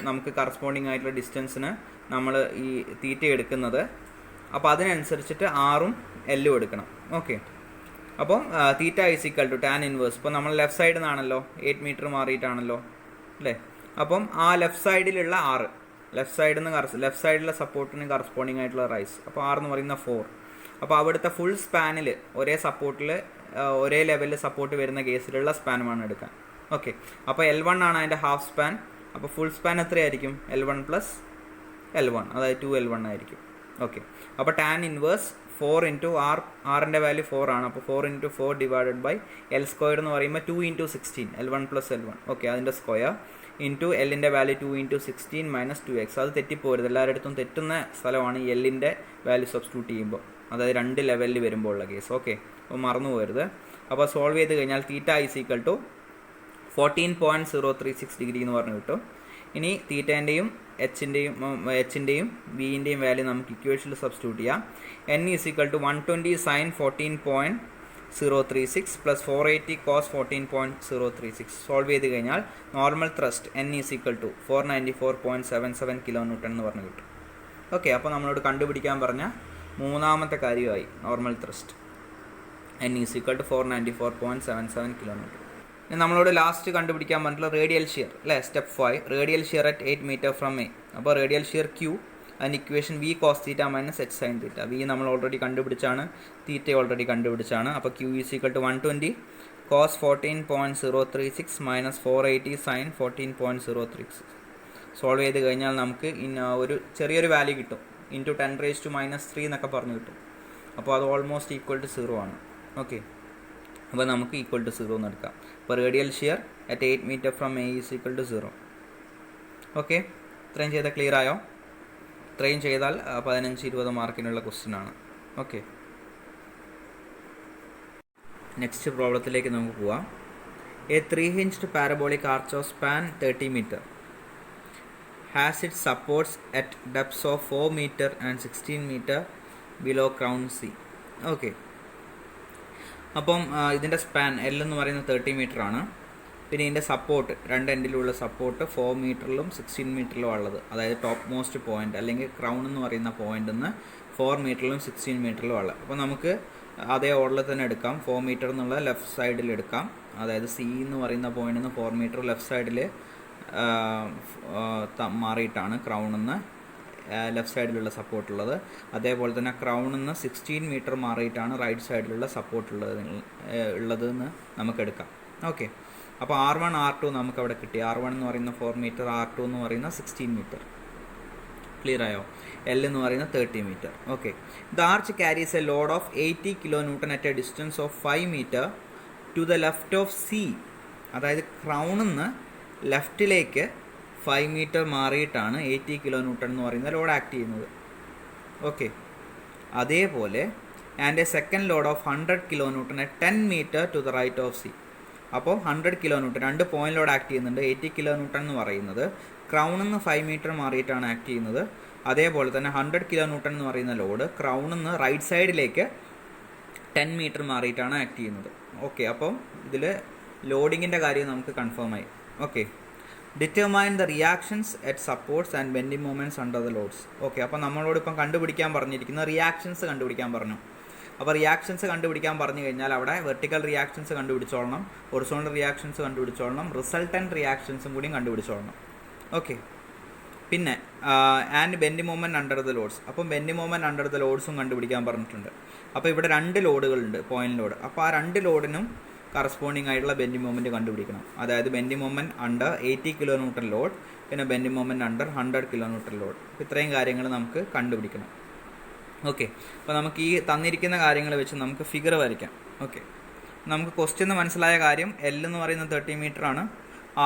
നമുക്ക് കറസ്പോണ്ടിങ് ആയിട്ടുള്ള ഡിസ്റ്റൻസിന് നമ്മൾ ഈ തീറ്റ എടുക്കുന്നത്, അപ്പോൾ അതിനനുസരിച്ചിട്ട് ആറും എല്ലും എടുക്കണം. ഓക്കെ, അപ്പം theta equal to tan inverse, ഇപ്പോൾ നമ്മൾ ലെഫ്റ്റ് സൈഡിൽ നിന്നാണല്ലോ 8 മീറ്റർ മാറിയിട്ടാണല്ലോ അല്ലേ, അപ്പം ആ ലെഫ്റ്റ് സൈഡിലുള്ള 6, ലെഫ്റ്റ് സൈഡിലെ സപ്പോർട്ടിന് കറസ്പോണ്ടിങ് ആയിട്ടുള്ള റൈസ്, അപ്പോൾ 6 എന്ന് പറയുന്ന 4. അപ്പോൾ അവിടുത്തെ ഫുൾ സ്പാനിൽ ഒരേ സപ്പോർട്ടിൽ ഒരേ ലെവലിൽ സപ്പോർട്ട് വരുന്ന കേസിലുള്ള സ്പാനുമാണ് എടുക്കാൻ. ഓക്കെ, അപ്പോൾ L1 ആണ് അതിൻ്റെ ഹാഫ് സ്പാൻ. അപ്പോൾ ഫുൾ സ്പാൻ എത്രയായിരിക്കും? L1 പ്ലസ് L1, അതായത് 2L1 ആയിരിക്കും. ഓക്കെ, അപ്പോൾ ടാൻ ഇൻവേഴ്സ് 4 ഇൻറ്റു ആറിൻ്റെ വാല്യൂ 4 ആണ്. അപ്പോൾ 4 ഇൻറ്റു 4 ഡിവൈഡഡ് ബൈ L² എന്ന് പറയുമ്പോൾ 2 into 16, L1 plus L1. Okay, അതിൻ്റെ സ്ക്വയർ ഇൻറ്റു എല്ലിൻ്റെ വാല്യൂ 2 ഇൻറ്റു 16 മൈനസ് 2x. അത് തെറ്റിപ്പോരുത്, എല്ലാവരുടെ അടുത്തും തെറ്റുന്ന സ്ഥലമാണ് ഈ എല്ലിൻ്റെ വാല്യൂ സബ്സ്റ്റിറ്റ്യൂട്ട് ചെയ്യുമ്പോൾ, അതായത് 2 ലെവലിൽ വരുമ്പോൾ ഉള്ള കേസ്. ഓക്കെ, അപ്പോൾ മറന്നു പോകരുത്. അപ്പോൾ സോൾവ് ചെയ്ത് കഴിഞ്ഞാൽ തീറ്റ ഈക്വൽ ടു 14.036 ഡിഗ്രി എന്ന് പറഞ്ഞു കിട്ടും. ഇനി തീറ്റേൻ്റെയും എച്ചിൻ്റെയും ബിൻ്റെയും വാല്യൂ നമുക്ക് ഇക്വേഷനിൽ സബ്സ്റ്റിറ്റ്യൂട്ട് ചെയ്യാം. n equal to 120 sine 14.036 plus 480 cos 14.036. Solve ചെയ്ത് കഴിഞ്ഞാൽ normal thrust n equal to 494.77 kN എന്ന് പറഞ്ഞു കിട്ടും. ഓക്കെ, അപ്പോൾ നമ്മളോട് കണ്ടുപിടിക്കാൻ പറഞ്ഞ മൂന്നാമത്തെ കാര്യമായി normal thrust. n equal to 494.77 kN. നമ്മളോട് ലാസ്റ്റ് കണ്ടുപിടിക്കാൻ പറഞ്ഞിട്ടുള്ള റേഡിയൽ ഷിയർ അല്ലേ, step 5, radial shear at 8 metre from A. അപ്പോൾ റേഡിയൽ ഷിയർ Q, അതിന് equation V cos theta minus H sine theta. V നമ്മൾ ഓൾറെഡി കണ്ടുപിടിച്ചാണ്, തീറ്റ ഓൾറെഡി കണ്ടുപിടിച്ചാണ്. അപ്പോൾ Q equal to 120 cos 14.036 minus 480 sine 14.036. Solve ചെയ്ത് കഴിഞ്ഞാൽ നമുക്ക് ഒരു ചെറിയൊരു വാല്യൂ കിട്ടും, ഇൻറ്റു 10⁻³ എന്നൊക്കെ പറഞ്ഞു കിട്ടും. അപ്പോൾ അത് ഓൾമോസ്റ്റ് ഈക്വൽ ടു 0 ആണ്. ഓക്കെ, അപ്പോൾ നമുക്ക് ഈക്വൽ ടു 0 എന്ന് എടുക്കാം. അപ്പോൾ radial shear at 8 metre from A is equal to 0. Okay, ഇത്രയും ചെയ്താൽ ക്ലിയർ ആയോ? ഇത്രയും ചെയ്താൽ 15-20 മാർക്കിനുള്ള ക്വസ്റ്റ്യൻ ആണ്. ഓക്കെ, നെക്സ്റ്റ് പ്രോബ്ലത്തിലേക്ക് നമുക്ക് പോവാം. A 3-hinged parabolic arch of span 30 meter has its supports at depths of 4 meter and 16 meter below crown C. Okay, അപ്പം ഇതിൻ്റെ സ്പാൻ L എന്ന് പറയുന്നത് 30 മീറ്റർ ആണ്. പിന്നെ ഇതിൻ്റെ സപ്പോർട്ട്, രണ്ട് എൻഡിലുള്ള സപ്പോർട്ട് 4 മീറ്ററിലും 16 മീറ്ററിലും ഉള്ളത്, അതായത് ടോപ്പ് മോസ്റ്റ് പോയിന്റ് അല്ലെങ്കിൽ ക്രൗൺ എന്ന് പറയുന്ന പോയിന്റിൽ നിന്ന് 4 മീറ്ററിലും 16 മീറ്ററിലും ഉള്ളത്. അപ്പോൾ നമുക്ക് അതേ ഓർഡറിൽ തന്നെ എടുക്കാം. 4 മീറ്റർ എന്നുള്ള ലെഫ്റ്റ് സൈഡിൽ എടുക്കാം, അതായത് C എന്ന് പറയുന്ന പോയിന്റിൽ നിന്ന് 4 മീറ്റർ ലെഫ്റ്റ് സൈഡിൽ മാറിയിട്ടാണ് ക്രൗണിൽ നിന്ന് ലെഫ്റ്റ് സൈഡിലുള്ള സപ്പോർട്ടുള്ളത്. അതേപോലെ തന്നെ ക്രൗണിൽ നിന്ന് 16 മീറ്റർ മാറിയിട്ടാണ് റൈറ്റ് സൈഡിലുള്ള സപ്പോർട്ട് ഉള്ളതെന്ന് നമുക്കെടുക്കാം. ഓക്കെ, അപ്പോൾ R1 R2 നമുക്കവിടെ കിട്ടി. R1 എന്ന് പറയുന്ന 4 മീറ്റർ, R2 എന്ന് പറയുന്ന 16 മീറ്റർ. ക്ലിയർ ആയോ? L എന്ന് പറയുന്ന 30 മീറ്റർ. Okay, the arch carries a load of 80 kN at a distance of 5 metre to the left of C. അതായത് ക്രൗണിൽ നിന്ന് ലെഫ്റ്റിലേക്ക് 5 മീറ്റർ മാറിയിട്ടാണ് 80 kN എന്ന് പറയുന്ന ലോഡ് ആക്ട് ചെയ്യുന്നത്. ഓക്കെ, അതേപോലെ and a second load of 100 kN at 10 metre to the right of C. അപ്പോൾ 100 kN, രണ്ട് point load act ചെയ്യുന്നുണ്ട്. 80 kN എന്ന് പറയുന്നത് ക്രൗണിൽ നിന്ന് 5 മീറ്റർ മാറിയിട്ടാണ് ആക്ട് ചെയ്യുന്നത്. അതേപോലെ തന്നെ 100 kN എന്ന് പറയുന്ന ലോഡ് ക്രൗണിൽ നിന്ന് റൈറ്റ് സൈഡിലേക്ക് 10 മീറ്റർ മാറിയിട്ടാണ് ആക്ട് ചെയ്യുന്നത്. ഓക്കെ, അപ്പം ഇതിൽ ലോഡിങ്ങിൻ്റെ കാര്യം നമുക്ക് കൺഫേം ആയി. Okay, determine the reactions at supports and bending movements under the loads. Okay, അപ്പോൾ നമ്മളോട് ഇപ്പം കണ്ടുപിടിക്കാൻ പറഞ്ഞിരിക്കുന്ന റിയാക്ഷൻസ് കണ്ടുപിടിക്കാൻ പറഞ്ഞു. അപ്പോൾ റിയാക്ഷൻസ് കണ്ടുപിടിക്കാൻ പറഞ്ഞു കഴിഞ്ഞാൽ അവിടെ വെർട്ടിക്കൽ റിയാക്ഷൻസ് കണ്ടുപിടിച്ചോളണം, ഹൊറിസോണ്ടൽ റിയാക്ഷൻസ് കണ്ടുപിടിച്ചോളണം, റിസൾട്ടൻറ്റ് റിയാക്ഷൻസും കൂടിയും കണ്ടുപിടിച്ചോളണം. ഓക്കെ, പിന്നെ and bending movement under the loads. അപ്പം ബെൻഡിങ് മൂവ്മെൻറ്റ് അണ്ടർ ദ ലോഡ്സും കണ്ടുപിടിക്കാൻ പറഞ്ഞിട്ടുണ്ട്. അപ്പോൾ ഇവിടെ 2 ലോഡുകളുണ്ട്, പോയിന്റ് ലോഡ്. അപ്പോൾ ആ 2 ലോഡിനും കറസ്പോണ്ടിങ് ആയിട്ടുള്ള ബെൻഡിങ് മൂവ്മെൻറ്റ് കണ്ടുപിടിക്കണം. അതായത് bending movement under 80 kN load, പിന്നെ bending movement under 100 kN load. അപ്പോൾ ഇത്രയും കാര്യങ്ങൾ നമുക്ക് കണ്ടുപിടിക്കണം. ഓക്കെ, അപ്പോൾ നമുക്ക് ഈ തന്നിരിക്കുന്ന കാര്യങ്ങൾ വെച്ച് നമുക്ക് ഫിഗർ വരയ്ക്കാം. ഓക്കെ, നമുക്ക് ക്വസ്റ്റ്യൻ മനസ്സിലായ കാര്യം L എന്ന് പറയുന്നത് 30 മീറ്റർ ആണ്,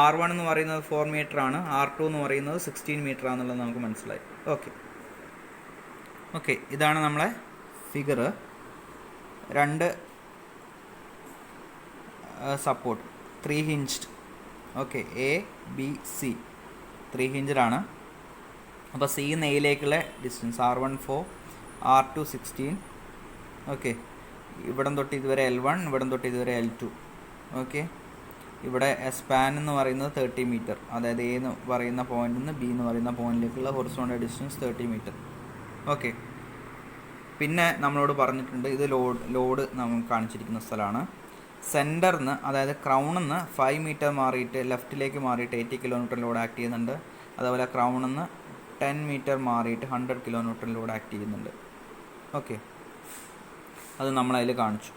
R1 എന്ന് പറയുന്നത് 4 മീറ്റർ ആണ്, R2 എന്ന് പറയുന്നത് 16 മീറ്റർ ആണെന്നുള്ളത് നമുക്ക് മനസ്സിലായി. ഓക്കെ, ഇതാണ് നമ്മളെ figure. 2 support 3 hinged. Okay, A B C 3 hinged ആണ്. അപ്പോൾ സി നിന്ന് എയിലേക്കുള്ള ഡിസ്റ്റൻസ് R14, R2 16. ഓക്കെ, ഇവിടം തൊട്ട് ഇതുവരെ L1, ഇവിടം തൊട്ട് ഇതുവരെ L2. ഓക്കെ, ഇവിടെ സ്പാൻ എന്ന് പറയുന്നത് 30 മീറ്റർ, അതായത് എ എന്ന് പറയുന്ന പോയിന്റിൽ നിന്ന് ബി എന്ന് പറയുന്ന പോയിന്റിലേക്കുള്ള ഹൊറിസോണ്ടൽ ഡിസ്റ്റൻസ് 30 മീറ്റർ. ഓക്കെ, പിന്നെ നമ്മളോട് പറഞ്ഞിട്ടുണ്ട് ഇത് ലോഡ് നമുക്ക് കാണിച്ചിരിക്കുന്ന സ്ഥലമാണ്. സെൻറ്ററിൽ നിന്ന്, അതായത് ക്രൗണിൽ നിന്ന് 5 മീറ്റർ മാറിയിട്ട് ലെഫ്റ്റിലേക്ക് മാറിയിട്ട് 80 കിലോമീറ്റർ ലോഡ് ആക്ട് ചെയ്യുന്നുണ്ട്. അതുപോലെ ക്രൗണിൽ നിന്ന് 10 മീറ്റർ മാറിയിട്ട് 100 കിലോമീറ്റർ ലോഡ് ആക്ട് ചെയ്യുന്നുണ്ട്. ഓക്കെ, അത് നമ്മളതിൽ കാണിച്ചു.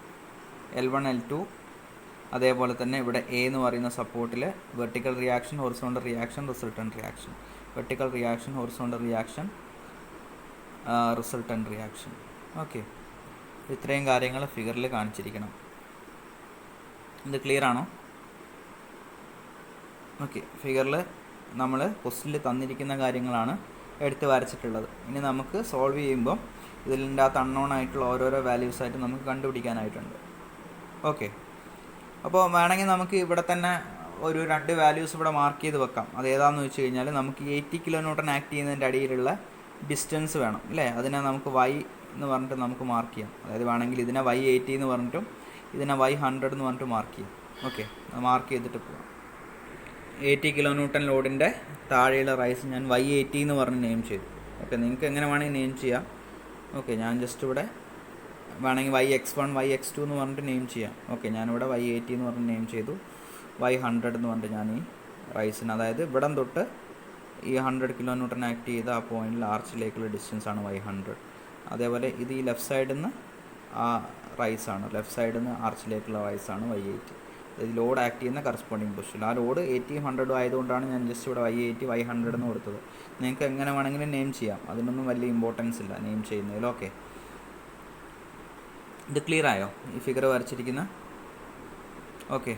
L1, L2. അതേപോലെ തന്നെ ഇവിടെ എ എന്ന് പറയുന്ന സപ്പോർട്ടിൽ vertical reaction, horizontal reaction, resultant reaction. Vertical reaction, horizontal reaction, resultant reaction. Okay, ഇത്രയും കാര്യങ്ങൾ ഫിഗറിൽ കാണിച്ചിരിക്കണം. ഇത് ക്ലിയർ ആണോ? ഓക്കെ, ഫിഗറിൽ നമ്മൾ ക്വസ്റ്റ്യനിൽ തന്നിരിക്കുന്ന കാര്യങ്ങളാണ് എടുത്ത് വരച്ചിട്ടുള്ളത്. ഇനി നമുക്ക് സോൾവ് ചെയ്യുമ്പോൾ ഇതിൻ്റെ അകത്ത് അൺനോൺ ആയിട്ടുള്ള ഓരോരോ വാല്യൂസായിട്ട് നമുക്ക് കണ്ടുപിടിക്കാനായിട്ടുണ്ട്. ഓക്കെ, അപ്പോൾ വേണമെങ്കിൽ നമുക്ക് ഇവിടെ തന്നെ ഒരു 2 വാല്യൂസ് ഇവിടെ മാർക്ക് ചെയ്ത് വെക്കാം. അതേതാണെന്ന് വെച്ച് കഴിഞ്ഞാൽ നമുക്ക് 80 കിലോ ന്യൂട്ടൺ ആക്ട് ചെയ്യുന്നതിൻ്റെ അടിയിലുള്ള ഡിസ്റ്റൻസ് വേണം അല്ലേ. അതിനെ നമുക്ക് y എന്ന് പറഞ്ഞിട്ട് നമുക്ക് മാർക്ക് ചെയ്യാം. അതായത് വേണമെങ്കിൽ ഇതിനെ y80 എന്ന് പറഞ്ഞിട്ടും ഇതിനെ y100 എന്ന് പറഞ്ഞിട്ട് മാർക്ക് ചെയ്യാം. ഓക്കെ, മാർക്ക് ചെയ്തിട്ട് പോകാം. 80 കിലോ ന്യൂട്ടൺ ലോഡിൻ്റെ താഴെയുള്ള റൈസ് ഞാൻ y80 എന്ന് പറഞ്ഞ് നെയിം ചെയ്തു. ഓക്കെ, നിങ്ങൾക്ക് എങ്ങനെ വേണമെങ്കിൽ നെയിം ചെയ്യാം. ഓക്കെ, ഞാൻ ജസ്റ്റ് ഇവിടെ വേണമെങ്കിൽ yx1, yx2 എന്ന് പറഞ്ഞിട്ട് നെയിം ചെയ്യാം. ഓക്കെ, ഞാനിവിടെ y80 എന്ന് പറഞ്ഞ് നെയിം ചെയ്തു. y100 എന്ന് പറഞ്ഞിട്ട് ഞാൻ ഈ റൈസിന്, അതായത് ഇവിടം തൊട്ട് ഈ 100 കിലോ ന്യൂട്ടൺ ആക്ട് ചെയ്ത ആ പോയിന്റിൽ ആർച്ചിലേക്കുള്ള ഡിസ്റ്റൻസാണ് y100. അതേപോലെ ഇത് ഈ ലെഫ്റ്റ് സൈഡിൽ നിന്ന് ആ റൈസാണ്, ലെഫ്റ്റ് സൈഡിൽ നിന്ന് ആർച്ചിലേക്കുള്ള റൈസാണ് y80. ഇത് ലോഡ് ആക്ട് ചെയ്യുന്ന കറസ്പോണ്ടിങ് പൊസിഷൻ. ആ ലോഡ് 80, 100 ആയതുകൊണ്ടാണ് ഞാൻ ജസ്റ്റ് ഇവിടെ y80, y100 എന്ന് കൊടുത്തത്. നിങ്ങൾക്ക് എങ്ങനെ വേണമെങ്കിലും നെയിം ചെയ്യാം, അതിനൊന്നും വലിയ ഇമ്പോർട്ടൻസ് ഇല്ല നെയിം ചെയ്യുന്നതിൽ. ഓക്കെ, ഇത് ക്ലിയർ ആയോ ഈ ഫിഗർ വരച്ചിരിക്കുന്ന? Okay,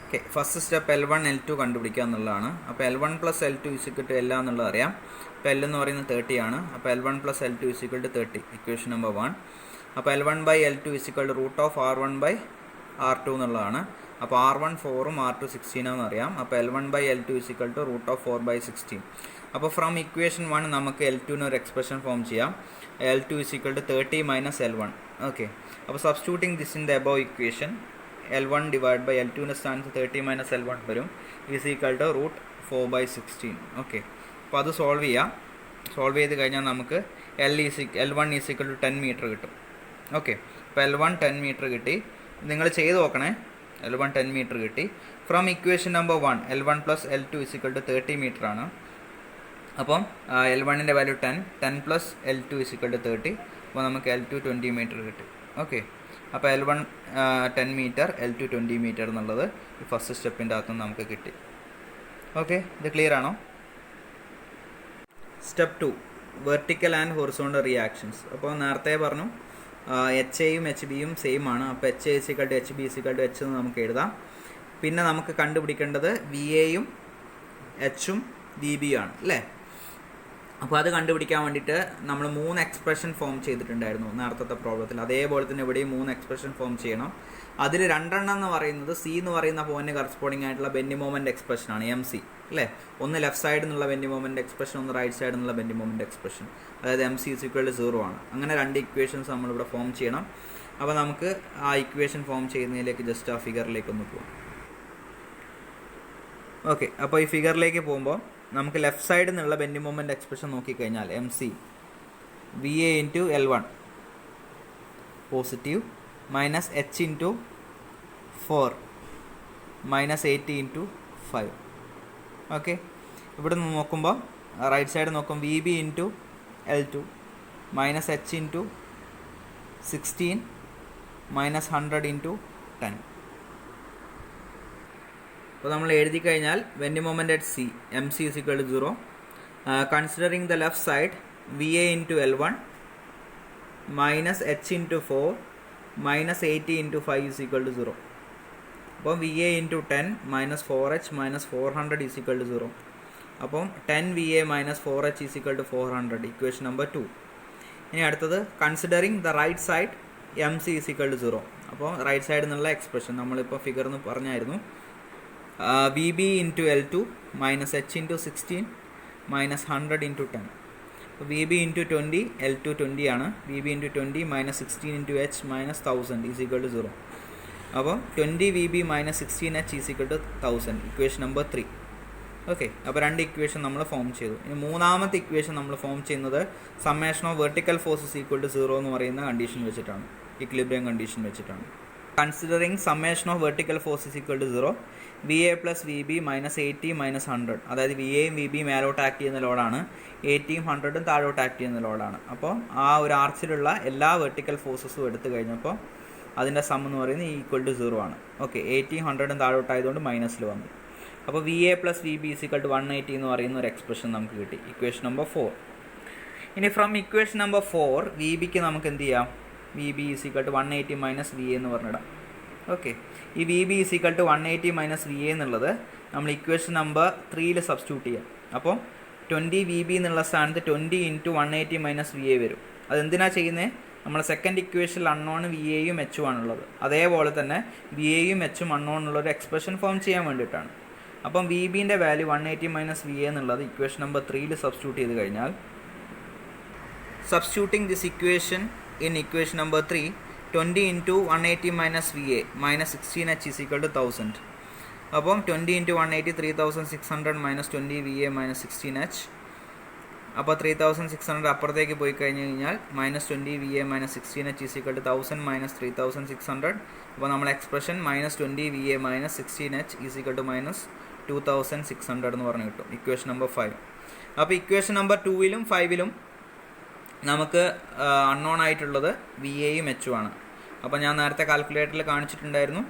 okay, first step L1, L2 കണ്ടുപിടിക്കുക എന്നുള്ളതാണ്. അപ്പോൾ L1 + L2 = L എന്നുള്ളത് അറിയാം. അപ്പോൾ L എന്ന് പറയുന്നത് 30 ആണ്. അപ്പോൾ L1 + L2 = 30, ഇക്വേഷൻ നമ്പർ 1. അപ്പോൾ L1/L2 = √R1/R2 എന്നുള്ളതാണ്. അപ്പോൾ R1 4ഉം R2 16 ആണെന്ന് അറിയാം. അപ്പോൾ L1/L2 = √4/16. അപ്പോൾ ഫ്രം ഇക്വേഷൻ 1 നമുക്ക് L2ന് ഒരു എക്സ്പ്രഷൻ ഫോം ചെയ്യാം. L2 = 30 - L1. ഓക്കെ, അപ്പോൾ substituting this in the above equation, L1 / L2ൻ്റെ സ്ഥാനത്ത് 30 - L1 വരും, = √4/16. ഓക്കെ, അപ്പോൾ അത് സോൾവ് ചെയ്യാം. സോൾവ് ചെയ്ത് കഴിഞ്ഞാൽ നമുക്ക് L1 = 10 മീറ്റർ കിട്ടും. ഓക്കെ, അപ്പോൾ L1 10 മീറ്റർ കിട്ടി. നിങ്ങൾ ചെയ്ത് നോക്കണേ. L1 10 മീറ്റർ കിട്ടി. From equation number 1 L1 + L2 = 30 metre ആണ്. അപ്പം L1ൻ്റെ വാല്യൂ 10 + L2 = 30. അപ്പോൾ നമുക്ക് L2 20 മീറ്റർ കിട്ടി. ഓക്കെ, അപ്പോൾ L1 10 മീറ്റർ, L2 20 മീറ്റർ എന്നുള്ളത് ഈ ഫസ്റ്റ് സ്റ്റെപ്പിൻ്റെ അകത്തുനിന്ന് നമുക്ക് കിട്ടി. ഓക്കെ, ഇത് ക്ലിയർ ആണോ? Step 2, vertical and horizontal reactions. അപ്പോൾ നേരത്തെ പറഞ്ഞു HAയും HBയും സെയിം ആണ്. അപ്പോൾ HA = HB = H എന്ന് നമുക്ക് എഴുതാം. പിന്നെ നമുക്ക് കണ്ടുപിടിക്കേണ്ടത് VAയും Hഉം VBയും ആണ് അല്ലേ. അപ്പോൾ അത് കണ്ടുപിടിക്കാൻ വേണ്ടിയിട്ട് നമ്മൾ 3 എക്സ്പ്രഷൻ ഫോം ചെയ്തിട്ടുണ്ടായിരുന്നു നേരത്തെ പ്രോബ്ലത്തിൽ. അതേപോലെ തന്നെ ഇവിടെയും 3 എക്സ്പ്രഷൻ ഫോം ചെയ്യണം. അതിൽ 2 എന്ന് പറയുന്നത് സി എന്ന് പറയുന്ന പോയിന്റ് കറസ്പോണ്ടിങ് ആയിട്ടുള്ള ബെൻഡി മൊമെൻ്റ് എക്സ്പ്രഷനാണ്, MC അല്ലേ. ഒന്ന് ലെഫ്റ്റ് സൈഡിൽ നിന്നുള്ള ബെൻഡി മൊമെൻ്റ് എക്സ്പ്രഷൻ, ഒന്ന് റൈറ്റ് സൈഡിൽ നിന്നുള്ള ബെൻഡി മൊമെൻ്റ് എക്സ്പ്രഷൻ, അതായത് MC = 0 ആണ്. അങ്ങനെ 2 ഇക്വേഷൻസ് നമ്മളിവിടെ ഫോം ചെയ്യണം. അപ്പോൾ നമുക്ക് ആ ഇക്വേഷൻ ഫോം ചെയ്യുന്നതിലേക്ക് ജസ്റ്റ് ആ ഫിഗറിലേക്ക് ഒന്ന് പോകാം. ഓക്കെ, അപ്പോൾ ഈ ഫിഗറിലേക്ക് പോകുമ്പോൾ നമുക്ക് ലെഫ്റ്റ് സൈഡിൽ നിന്നുള്ള ബെൻഡി മൊമെൻ്റ് എക്സ്പ്രഷൻ നോക്കിക്കഴിഞ്ഞാൽ MC VA × L1 positive -H × 4 -80 × 5. Okay, ഇവിടെ നിന്ന് നോക്കുമ്പോൾ റൈറ്റ് സൈഡ് നോക്കും VB × L2 -H × 16 -100 × 10. അപ്പോൾ നമ്മൾ എഴുതി കഴിഞ്ഞാൽ bendy moment at C MC = 0. Considering the left side VA × L1 -H × 4 -80 × 5 = 0. അപ്പോൾ VA × 10 -4H -400 = 0. അപ്പം 10 VA - 4H = 400, ഇക്വേഷൻ നമ്പർ 2. ഇനി അടുത്തത് considering the right side MC = 0. അപ്പോൾ റൈറ്റ് സൈഡിൽ നിന്നുള്ള എക്സ്പ്രഷൻ നമ്മളിപ്പോൾ ഫിഗറിന്ന് പറഞ്ഞായിരുന്നു. V B into L2 minus H into 16 minus 100 into 10. അപ്പോൾ വി ബി ഇൻറ്റു 20 L2 20 ആണ്. V B into 20 minus 16 into H minus 1000 is equal to 0. അപ്പോൾ 20 V B minus 16 H is equal to 1000, equation number 3. Okay, അപ്പോൾ 2 equation നമ്മൾ form ചെയ്തു. ഇനി മൂന്നാമത്തെ equation നമ്മൾ form ചെയ്യുന്നത് summation of vertical forces equal to 0 എന്ന് പറയുന്ന കണ്ടീഷൻ വെച്ചിട്ടാണ്, ഇക്വിലിബ്രിയം കണ്ടീഷൻ വെച്ചിട്ടാണ്. Considering summation of vertical forces equal to 0, V A plus V B minus 80 minus 100. അതായത് വി എയും വി ബിയും മേലോട്ട് ആക്ട് ചെയ്യുന്ന ലോഡാണ്, 80യും 100ഉം താഴോട്ട് ആക്ട് ചെയ്യുന്ന ലോഡാണ്. അപ്പോൾ ആ ഒരു ആർച്ചിലുള്ള എല്ലാ വെർട്ടിക്കൽ ഫോഴ്സസും എടുത്തു കഴിഞ്ഞപ്പോൾ അതിൻ്റെ സം എന്ന് പറയുന്നത് ഈക്വൽ ടു 0 ആണ്. ഓക്കെ, 80യും 100ഉം താഴോട്ടായതുകൊണ്ട് മൈനസിൽ വന്നു. അപ്പോൾ V A plus V B is equal to 180 എന്ന് പറയുന്ന ഒരു എക്സ്പ്രഷൻ നമുക്ക് കിട്ടി, ഇക്വേഷൻ നമ്പർ 4. ഇനി ഫ്രം ഇക്വേഷൻ നമ്പർ 4 വി ബിക്ക് നമുക്ക് എന്ത് ചെയ്യാം, V B is equal to 180 minus V A എന്ന് പറഞ്ഞിടാം. ഓക്കെ, ഈ V B is equal to 180 minus V A എന്നുള്ളത് നമ്മൾ ഇക്വേഷൻ നമ്പർ 3ൽ സബ്സ്റ്റിറ്റ്യൂട്ട് ചെയ്യാം. അപ്പോൾ 20 വി ബി എന്നുള്ള സ്ഥാനത്ത് 20 ഇൻറ്റു 180 മൈനസ് വി എ വരും. അതെന്തിനാണ് ചെയ്യുന്നത്, നമ്മൾ സെക്കൻഡ് ഇക്വേഷനിൽ അൺനോൺ വി എയും എച്ചും ആണുള്ളത്, അതേപോലെ തന്നെ വി എയും എച്ചും അൺനോൺ ഉള്ളൊരു എക്സ്പ്രഷൻ ഫോം ചെയ്യാൻ വേണ്ടിയിട്ടാണ്. അപ്പം വി ബിൻ്റെ വാല്യൂ 180 മൈനസ് വി എ എന്നുള്ളത് ഇക്വേഷൻ നമ്പർ 3ൽ സബ്സ്റ്റിറ്റ്യൂട്ട് ചെയ്ത് കഴിഞ്ഞാൽ, substituting this equation in equation number 3, 20 into 180 minus V A minus 16 H is equal to 1000. അപ്പം 20 into 180 3600 minus 20 V A minus 16 H. അപ്പോൾ 3600 അപ്പുറത്തേക്ക് പോയി കഴിഞ്ഞ് കഴിഞ്ഞാൽ minus 20 V A minus 16 H is equal to 1000 minus 3600. അപ്പോൾ നമ്മൾ expression minus 20 V A minus 16 H is equal to minus 2600 എന്ന് പറഞ്ഞു കിട്ടും, ഇക്വേഷൻ നമ്പർ 5. അപ്പോൾ ഇക്വേഷൻ നമ്പർ 2ലും 5ലും നമുക്ക് അൺനോൺ ആയിട്ടുള്ളത് വി എയും എച്ചും ആണ്. അപ്പോൾ ഞാൻ നേരത്തെ കാൽക്കുലേറ്ററിൽ കാണിച്ചിട്ടുണ്ടായിരുന്നു,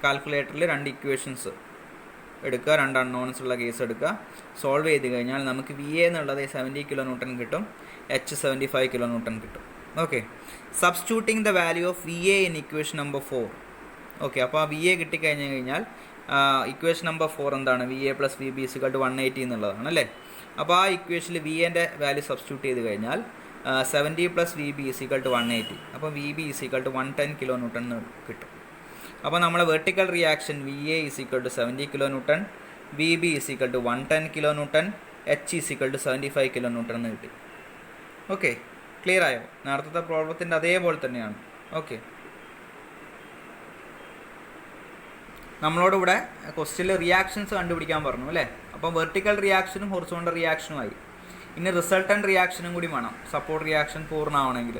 കാൽക്കുലേറ്ററിൽ 2 ഇക്വേഷൻസ് എടുക്കുക, 2 അൺനോൺസ് ഉള്ള കേസ് എടുക്കുക, സോൾവ് ചെയ്ത് കഴിഞ്ഞാൽ നമുക്ക് വി എ എന്നുള്ളത് 70 കിലോ ന്യൂട്ടൺ കിട്ടും, എച്ച് 75 കിലോ ന്യൂട്ടൺ കിട്ടും. Okay, substituting the value of V A in equation number 4. Okay, അപ്പോൾ ആ വി എ കിട്ടിക്കഴിഞ്ഞ് കഴിഞ്ഞാൽ ഇക്വേഷൻ നമ്പർ 4 എന്താണ്, V A plus V B is equal to 180 എന്നുള്ളതാണ് അല്ലേ. അപ്പോൾ ആ ഇക്വേഷനിൽ വി എൻ്റെ വാല്യൂ സബ്സ്റ്റിറ്റ്യൂട്ട് ചെയ്ത് കഴിഞ്ഞാൽ 70 plus V B is equal to 180. അപ്പോൾ V B is equal to 110 kilo newton എന്ന് കിട്ടും. അപ്പോൾ നമ്മളെ vertical reaction V A is equal to 70 kilo newton, V B is equal to 110 kilo newton, H is equal to 75 kilo newton എന്ന് കിട്ടി. Okay, clear ആയോ? നേരത്തെ പ്രോബ്ലത്തിൻ്റെ അതേപോലെ തന്നെയാണ്. ഓക്കെ, നമ്മളോട് ഇവിടെ ക്വസ്റ്റ്യനിൽ റിയാക്ഷൻസ് കണ്ടുപിടിക്കാൻ പറഞ്ഞു അല്ലേ. അപ്പോൾ വെർട്ടിക്കൽ റിയാക്ഷനും ഹൊറിസോണ്ടൽ റിയാക്ഷനുമായി. ഇനി റിസൾട്ടൻറ്റ് റിയാക്ഷനും കൂടി വേണം സപ്പോർട്ട് റിയാക്ഷൻ പൂർണ്ണമാവണമെങ്കിൽ.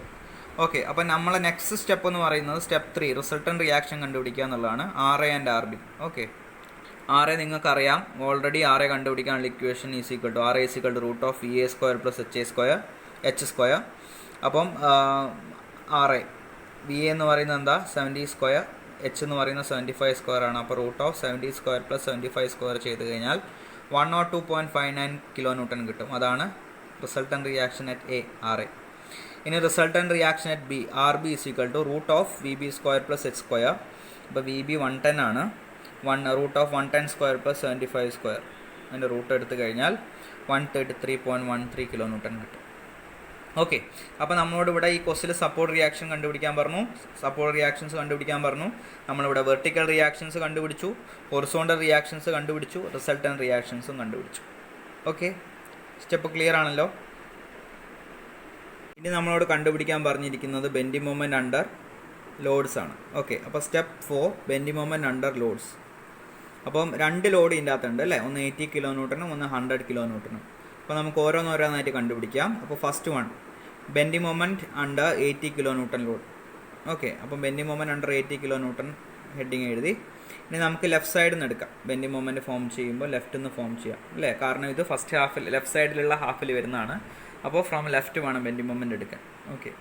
ഓക്കെ, അപ്പോൾ നമ്മളെ നെക്സ്റ്റ് സ്റ്റെപ്പ് എന്ന് പറയുന്നത് സ്റ്റെപ്പ് 3 റിസൾട്ടൻറ്റ് റിയാക്ഷൻ കണ്ടുപിടിക്കുക എന്നുള്ളതാണ്, R A and R B. Okay, R A നിങ്ങൾക്കറിയാം ഓൾറെഡി. ആർ എ കണ്ടുപിടിക്കാനുള്ള equation is equal to R A is equal to root of V A square plus H square. അപ്പം R A V A എന്ന് പറയുന്നത് എന്താ 70 square, H എന്ന് പറയുന്നത് 75 square ആണ്. അപ്പോൾ root of 70 square plus 75 square ചെയ്ത് കഴിഞ്ഞാൽ 102.59 കിലോ ന്യൂട്ടൺ കിട്ടും. അതാണ് resultant reaction at A, R A. ഇനി resultant reaction at B, R B is equal to root of V B square plus H square. അപ്പോൾ V B 110 ആണ്, root of 110 square plus 75 square. അതിൻ്റെ root എടുത്തു കഴിഞ്ഞാൽ 133.13 kilo newton കിട്ടും. Okay, അപ്പോൾ നമ്മളോട് ഇവിടെ ഈ ക്വസ്റ്റിൽ സപ്പോർട്ട് റിയാക്ഷൻ കണ്ടുപിടിക്കാൻ പറഞ്ഞു, സപ്പോർട്ട് റിയാക്ഷൻസ് കണ്ടുപിടിക്കാൻ പറഞ്ഞു. നമ്മളിവിടെ വെർട്ടിക്കൽ റിയാക്ഷൻസ് കണ്ടുപിടിച്ചു, ഹൊറിസോണ്ടൽ റിയാക്ഷൻസ് കണ്ടുപിടിച്ചു, റിസൾട്ടൻറ്റ് റിയാക്ഷൻസും കണ്ടുപിടിച്ചു. ഓക്കെ, സ്റ്റെപ്പ് ക്ലിയർ ആണല്ലോ. ഇനി നമ്മളോട് കണ്ടുപിടിക്കാൻ പറഞ്ഞിരിക്കുന്നത് ബെൻഡിങ് മൊമെൻറ്റ് അണ്ടർ ലോഡ്സ് ആണ്. ഓക്കെ, അപ്പോൾ step 4 bending moment under loads. അപ്പം 2 ലോഡ് ഇതിൻ്റെ അകത്തുണ്ട് അല്ലേ, ഒന്ന് 80 കിലോ ന്യൂട്ടണും ഒന്ന് 100 കിലോ ന്യൂട്ടണും. അപ്പോൾ നമുക്ക് ഓരോന്നോരോന്നായിട്ട് കണ്ടുപിടിക്കാം. അപ്പോൾ first one bending moment under 80 kilo newton load. Okay, അപ്പം bending moment under 80 kilo newton heading എഴുതി. ഇനി നമുക്ക് ലെഫ്റ്റ് സൈഡിൽ നിന്ന് എടുക്കാം. ബെൻഡിങ് മൊമെൻറ്റ് ഫോം ചെയ്യുമ്പോൾ ലെഫ്റ്റിൽ നിന്ന് ഫോം ചെയ്യാം അല്ലേ, കാരണം ഇത് ഫസ്റ്റ് ഹാഫിൽ ലെഫ്റ്റ് സൈഡിലുള്ള ഹാഫിൽ വരുന്നതാണ്. അപ്പോൾ ഫ്രം ലെഫ്റ്റ് വേണം ബെൻഡിങ് മൊമെൻറ്റ് എടുക്കാൻ. ഓക്കെ,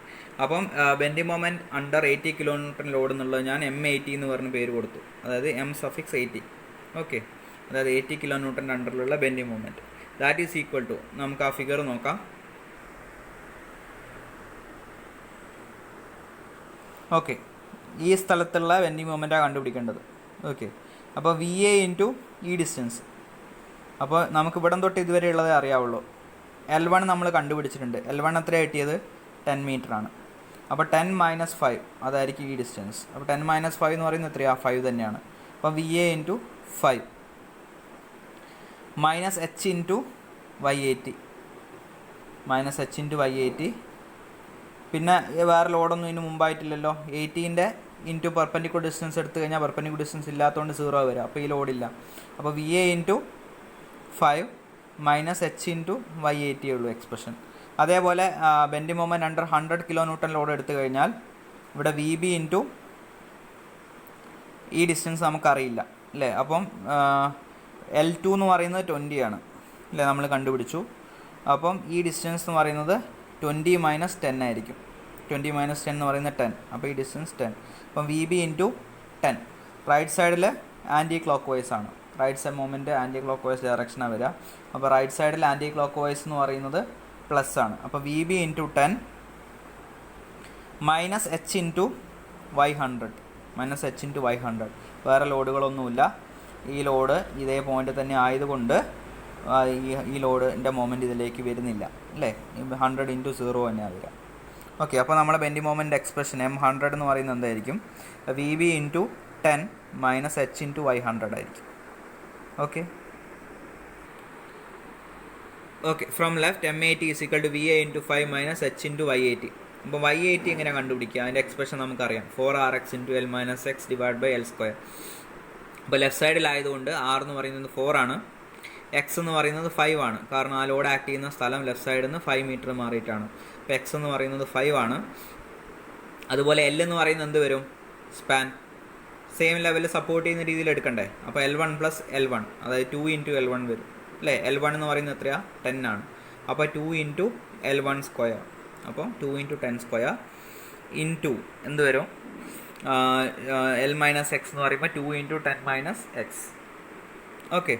അപ്പം bending moment under 80 kilo newton load എന്നുള്ളത് ഞാൻ M80 എന്ന് പറഞ്ഞ പേര് കൊടുത്തു, അതായത് M_80. ഓക്കെ, അതായത് 80 കിലോ ന്യൂട്ടൻ്റെ അണ്ടറിലുള്ള bending moment that is equal to, നമുക്ക് ആ ഫിഗർ നോക്കാം. ഓക്കെ, ഈ സ്ഥലത്തുള്ള ബെൻഡിങ് മൊമെൻറ്റാണ് കണ്ടുപിടിക്കേണ്ടത്. ഓക്കെ, അപ്പോൾ വി എ ഇൻറ്റു ഈ ഡിസ്റ്റൻസ്. അപ്പോൾ നമുക്ക് ഇവിടം തൊട്ട് ഇതുവരെ ഉള്ളതേ അറിയാവുള്ളൂ. L1 നമ്മൾ കണ്ടുപിടിച്ചിട്ടുണ്ട്. L1 എത്ര കിട്ടിയത് 10 മീറ്റർ ആണ്. അപ്പോൾ 10 - 5 അതായിരിക്കും ഈ ഡിസ്റ്റൻസ്. അപ്പോൾ 10 - 5 എന്ന് പറയുന്നത് എത്രയാണ് 5 തന്നെയാണ്. അപ്പോൾ V A into 5 minus H into y80 minus H into y80. പിന്നെ വേറെ ലോഡൊന്നും ഇതിന് മുമ്പായിട്ടില്ലല്ലോ. 80ൻ്റെ ഇൻറ്റു പെർപെൻഡിക്കുലർ ഡിസ്റ്റൻസ് എടുത്തു കഴിഞ്ഞാൽ പെർപെൻഡിക്കുലർ ഡിസ്റ്റൻസ് ഇല്ലാത്തതുകൊണ്ട് 0 വരും. അപ്പോൾ ഈ ലോഡില്ല. അപ്പോൾ VA into 5 minus H into y80 ഉള്ളൂ എക്സ്പ്രഷൻ. അതേപോലെ bending moment under 100 kN load എടുത്തു കഴിഞ്ഞാൽ ഇവിടെ VB ഇൻറ്റു ഈ ഡിസ്റ്റൻസ് നമുക്കറിയില്ല അല്ലേ. അപ്പം L2 എന്ന് പറയുന്നത് 20 ആണ് അല്ലേ, നമ്മൾ കണ്ടുപിടിച്ചു. അപ്പം ഈ ഡിസ്റ്റൻസ് എന്ന് പറയുന്നത് 20 മൈനസ് 10 ആയിരിക്കും. 20 മൈനസ് 10 എന്ന് പറയുന്നത് 10. അപ്പോൾ ഈ ഡിസ്റ്റൻസ് 10. അപ്പം VB ഇൻറ്റു 10. റൈറ്റ് സൈഡിൽ ആൻറ്റി ക്ലോക്ക് വൈസ് ആണ്. Right side movement anticlockwise ഡയറക്ഷനാണ് വരിക. അപ്പോൾ റൈറ്റ് സൈഡിൽ ആൻറ്റി ക്ലോക്ക് വൈസ് എന്ന് പറയുന്നത് പ്ലസ് ആണ്. അപ്പോൾ VB into 10 minus H into y100 minus H into y100. വേറെ ലോഡുകളൊന്നുമില്ല. ഈ ലോഡ് ഇതേ പോയിൻ്റ് തന്നെ ആയതുകൊണ്ട് ഈ ലോഡിൻ്റെ മൊമെൻറ്റ് ഇതിലേക്ക് വരുന്നില്ല അല്ലേ. 100 ഇൻറ്റു 0 തന്നെയാണ് വരിക. ഓക്കെ, അപ്പോൾ നമ്മുടെ ബെൻഡിങ് മൊമെൻറ്റ് എക്സ്പ്രഷൻ M100 എന്ന് പറയുന്നത് എന്തായിരിക്കും? VB into 10 minus H into y100 ആയിരിക്കും. Okay okay from left M80 is equal to VA into 5 minus H into y80. അപ്പോൾ y80 എങ്ങനെ കണ്ടുപിടിക്കുക? അതിൻ്റെ എക്സ്പ്രഷൻ നമുക്കറിയാം. 4RX into L minus X divide by L square. അപ്പോൾ left സൈഡിലായതുകൊണ്ട് R എന്ന് പറയുന്നത് 4 ആണ്, എക്സ് എന്ന് പറയുന്നത് 5 ആണ്. കാരണം ആ ലോഡ് ആക്ട് ചെയ്യുന്ന സ്ഥലം ലെഫ്റ്റ് സൈഡിൽ നിന്ന് 5 മീറ്റർ മാറിയിട്ടാണ്. അപ്പോൾ എക്സ് എന്ന് പറയുന്നത് 5 ആണ്. അതുപോലെ L എന്ന് പറയുന്നത് എന്ത് വരും? സ്പാൻ. സെയിം ലെവലിൽ സപ്പോർട്ട് ചെയ്യുന്ന രീതിയിൽ എടുക്കണ്ടേ. അപ്പോൾ L1 പ്ലസ് L1 അതായത് 2 ഇൻറ്റു L1 വരും അല്ലേ. L1 എന്ന് പറയുന്നത് എത്രയാണ്? 10 ആണ്. അപ്പോൾ 2 ഇൻറ്റു L1 സ്ക്വയർ. അപ്പോൾ 2 ഇൻറ്റു 10 സ്ക്വയർ ഇൻറ്റു എന്ത് വരും? L മൈനസ് എക്സ് എന്ന് പറയുമ്പോൾ 2 ഇൻറ്റു 10 മൈനസ് എക്സ്. ഓക്കെ,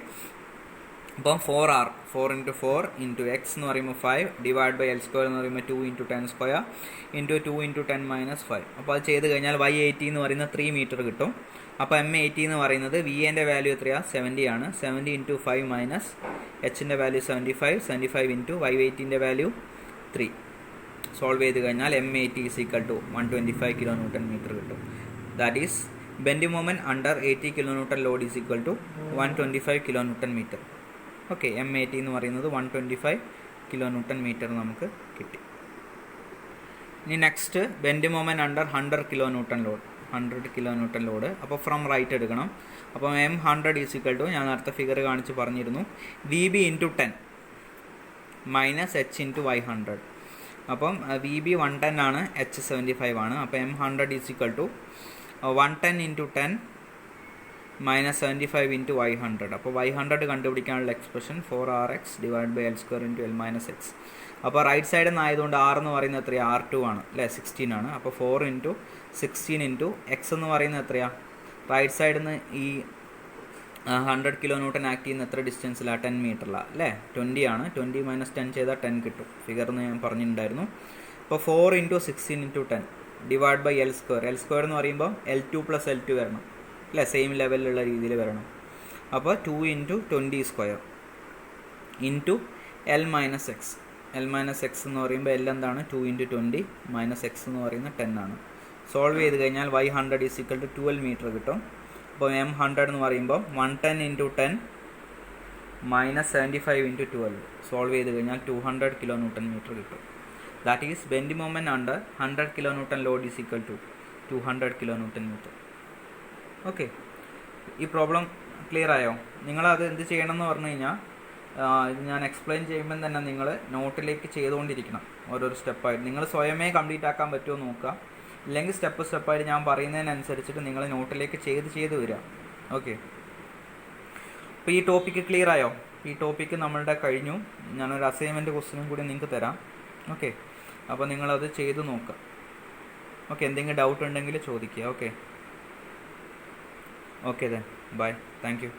അപ്പം 4R 4 ഇൻറ്റു 4 ഇൻറ്റു എക്സ് എന്ന് പറയുമ്പോൾ 5 ഡിവൈഡ് ബൈ L സ്ക്വയർ എന്ന് പറയുമ്പോൾ 2 into 10 square into 2 into 10 minus 5. അപ്പോൾ അത് ചെയ്ത് കഴിഞ്ഞാൽ y80 എന്ന് പറയുന്നത് 3 മീറ്റർ കിട്ടും. അപ്പോൾ M80 എന്ന് പറയുന്നത് VAൻ്റെ വാല്യൂ എത്രയാണ്? 70 ആണ്. 70 ഇൻറ്റു 5 മൈനസ് എച്ചിൻ്റെ വാല്യൂ 75. 75 ഇൻറ്റു y80ൻ്റെ വാല്യൂ 3. സോൾവ് ചെയ്ത് കഴിഞ്ഞാൽ M80 is equal to 125 kN കിട്ടും. That is bending moment under 80 kN load is equal to 125 kN. Okay, M80 എന്ന് പറയുന്നത് 125 kN നമുക്ക് കിട്ടി. ഇനി next bending moment under 100 kN load. 100 kN load. അപ്പോൾ ഫ്രം റൈറ്റ് എടുക്കണം. അപ്പോൾ M100 ഈസ് ഈക്വൽ ടു ഞാൻ നേരത്തെ ഫിഗർ കാണിച്ച് പറഞ്ഞിരുന്നു VB into 10 minus H into y100. അപ്പം VB 110 ആണ്, എച്ച് 75 ആണ്. അപ്പോൾ M100 is equal to 110 into 10 minus 75 into y100. അപ്പോൾ y100 കണ്ടുപിടിക്കാനുള്ള expression 4RX divide by L square into L minus X. അപ്പോൾ റൈറ്റ് സൈഡിൽ നിന്ന് ആയതുകൊണ്ട് R എന്ന് പറയുന്നത് എത്രയാണ്? R2 ആണ് അല്ലേ, 16 ആണ്. അപ്പോൾ 4 ഇൻറ്റു 16 ഇൻറ്റു എക്സ് എന്ന് പറയുന്നത് എത്രയാണ്? റൈറ്റ് സൈഡിൽ നിന്ന് ഈ 100 kN ആക്ട് ചെയ്യുന്ന എത്ര ഡിസ്റ്റൻസിലാണ്? 10 മീറ്ററിലാണ് അല്ലേ. 20 ആണ്. 20 മൈനസ് 10 ചെയ്താൽ 10 കിട്ടും. ഫിഗറിന് ഞാൻ പറഞ്ഞിട്ടുണ്ടായിരുന്നു. അപ്പോൾ 4 into 16 into 10 divide by L square. L square എന്ന് പറയുമ്പോൾ L2 പ്ലസ് L2 വരണം അല്ലേ, സെയിം ലെവലിലുള്ള രീതിയിൽ വരണം. അപ്പോൾ 2 into 20 square into L minus X. L minus X എന്ന് പറയുമ്പോൾ L എന്താണ്? 2 ഇൻറ്റു 20 മൈനസ് എക്സ് എന്ന് പറയുന്നത് 10 ആണ്. സോൾവ് ചെയ്ത് കഴിഞ്ഞാൽ y100 is equal to 12 metre കിട്ടും. അപ്പോൾ M100 എന്ന് പറയുമ്പോൾ 110 ഇൻറ്റു 10 മൈനസ് 75 ഇൻറ്റു 12. സോൾവ് ചെയ്ത് കഴിഞ്ഞാൽ 200 kN കിട്ടും. That is bending moment under 100 kN load is equal to 200 kN. Okay, ഈ പ്രോബ്ലം ക്ലിയർ ആയോ? നിങ്ങളത് എന്ത് ചെയ്യണം എന്ന് പറഞ്ഞു കഴിഞ്ഞാൽ ഇത് ഞാൻ എക്സ്പ്ലെയിൻ ചെയ്യുമ്പം തന്നെ നിങ്ങൾ നോട്ടിലേക്ക് ചെയ്തുകൊണ്ടിരിക്കണം ഓരോരോ സ്റ്റെപ്പായിട്ട്. നിങ്ങൾ സ്വയമേ കംപ്ലീറ്റ് ആക്കാൻ പറ്റുമോ നോക്കുക. ഇല്ലെങ്കിൽ സ്റ്റെപ്പായിട്ട് ഞാൻ പറയുന്നതിനനുസരിച്ചിട്ട് നിങ്ങൾ നോട്ടിലേക്ക് ചെയ്ത് വരിക. ഓക്കെ, അപ്പോൾ ഈ ടോപ്പിക്ക് ക്ലിയർ ആയോ? ഈ ടോപ്പിക്ക് നമ്മളുടെ കഴിഞ്ഞു. ഞാനൊരു അസൈൻമെൻറ്റ് ക്വസ്റ്റ്യനും കൂടി നിങ്ങൾക്ക് തരാം. ഓക്കെ, അപ്പോൾ നിങ്ങളത് ചെയ്ത് നോക്കുക. ഓക്കെ, എന്തെങ്കിലും ഡൗട്ട് ഉണ്ടെങ്കിൽ ചോദിക്കുക. Okay, then bye, thank you.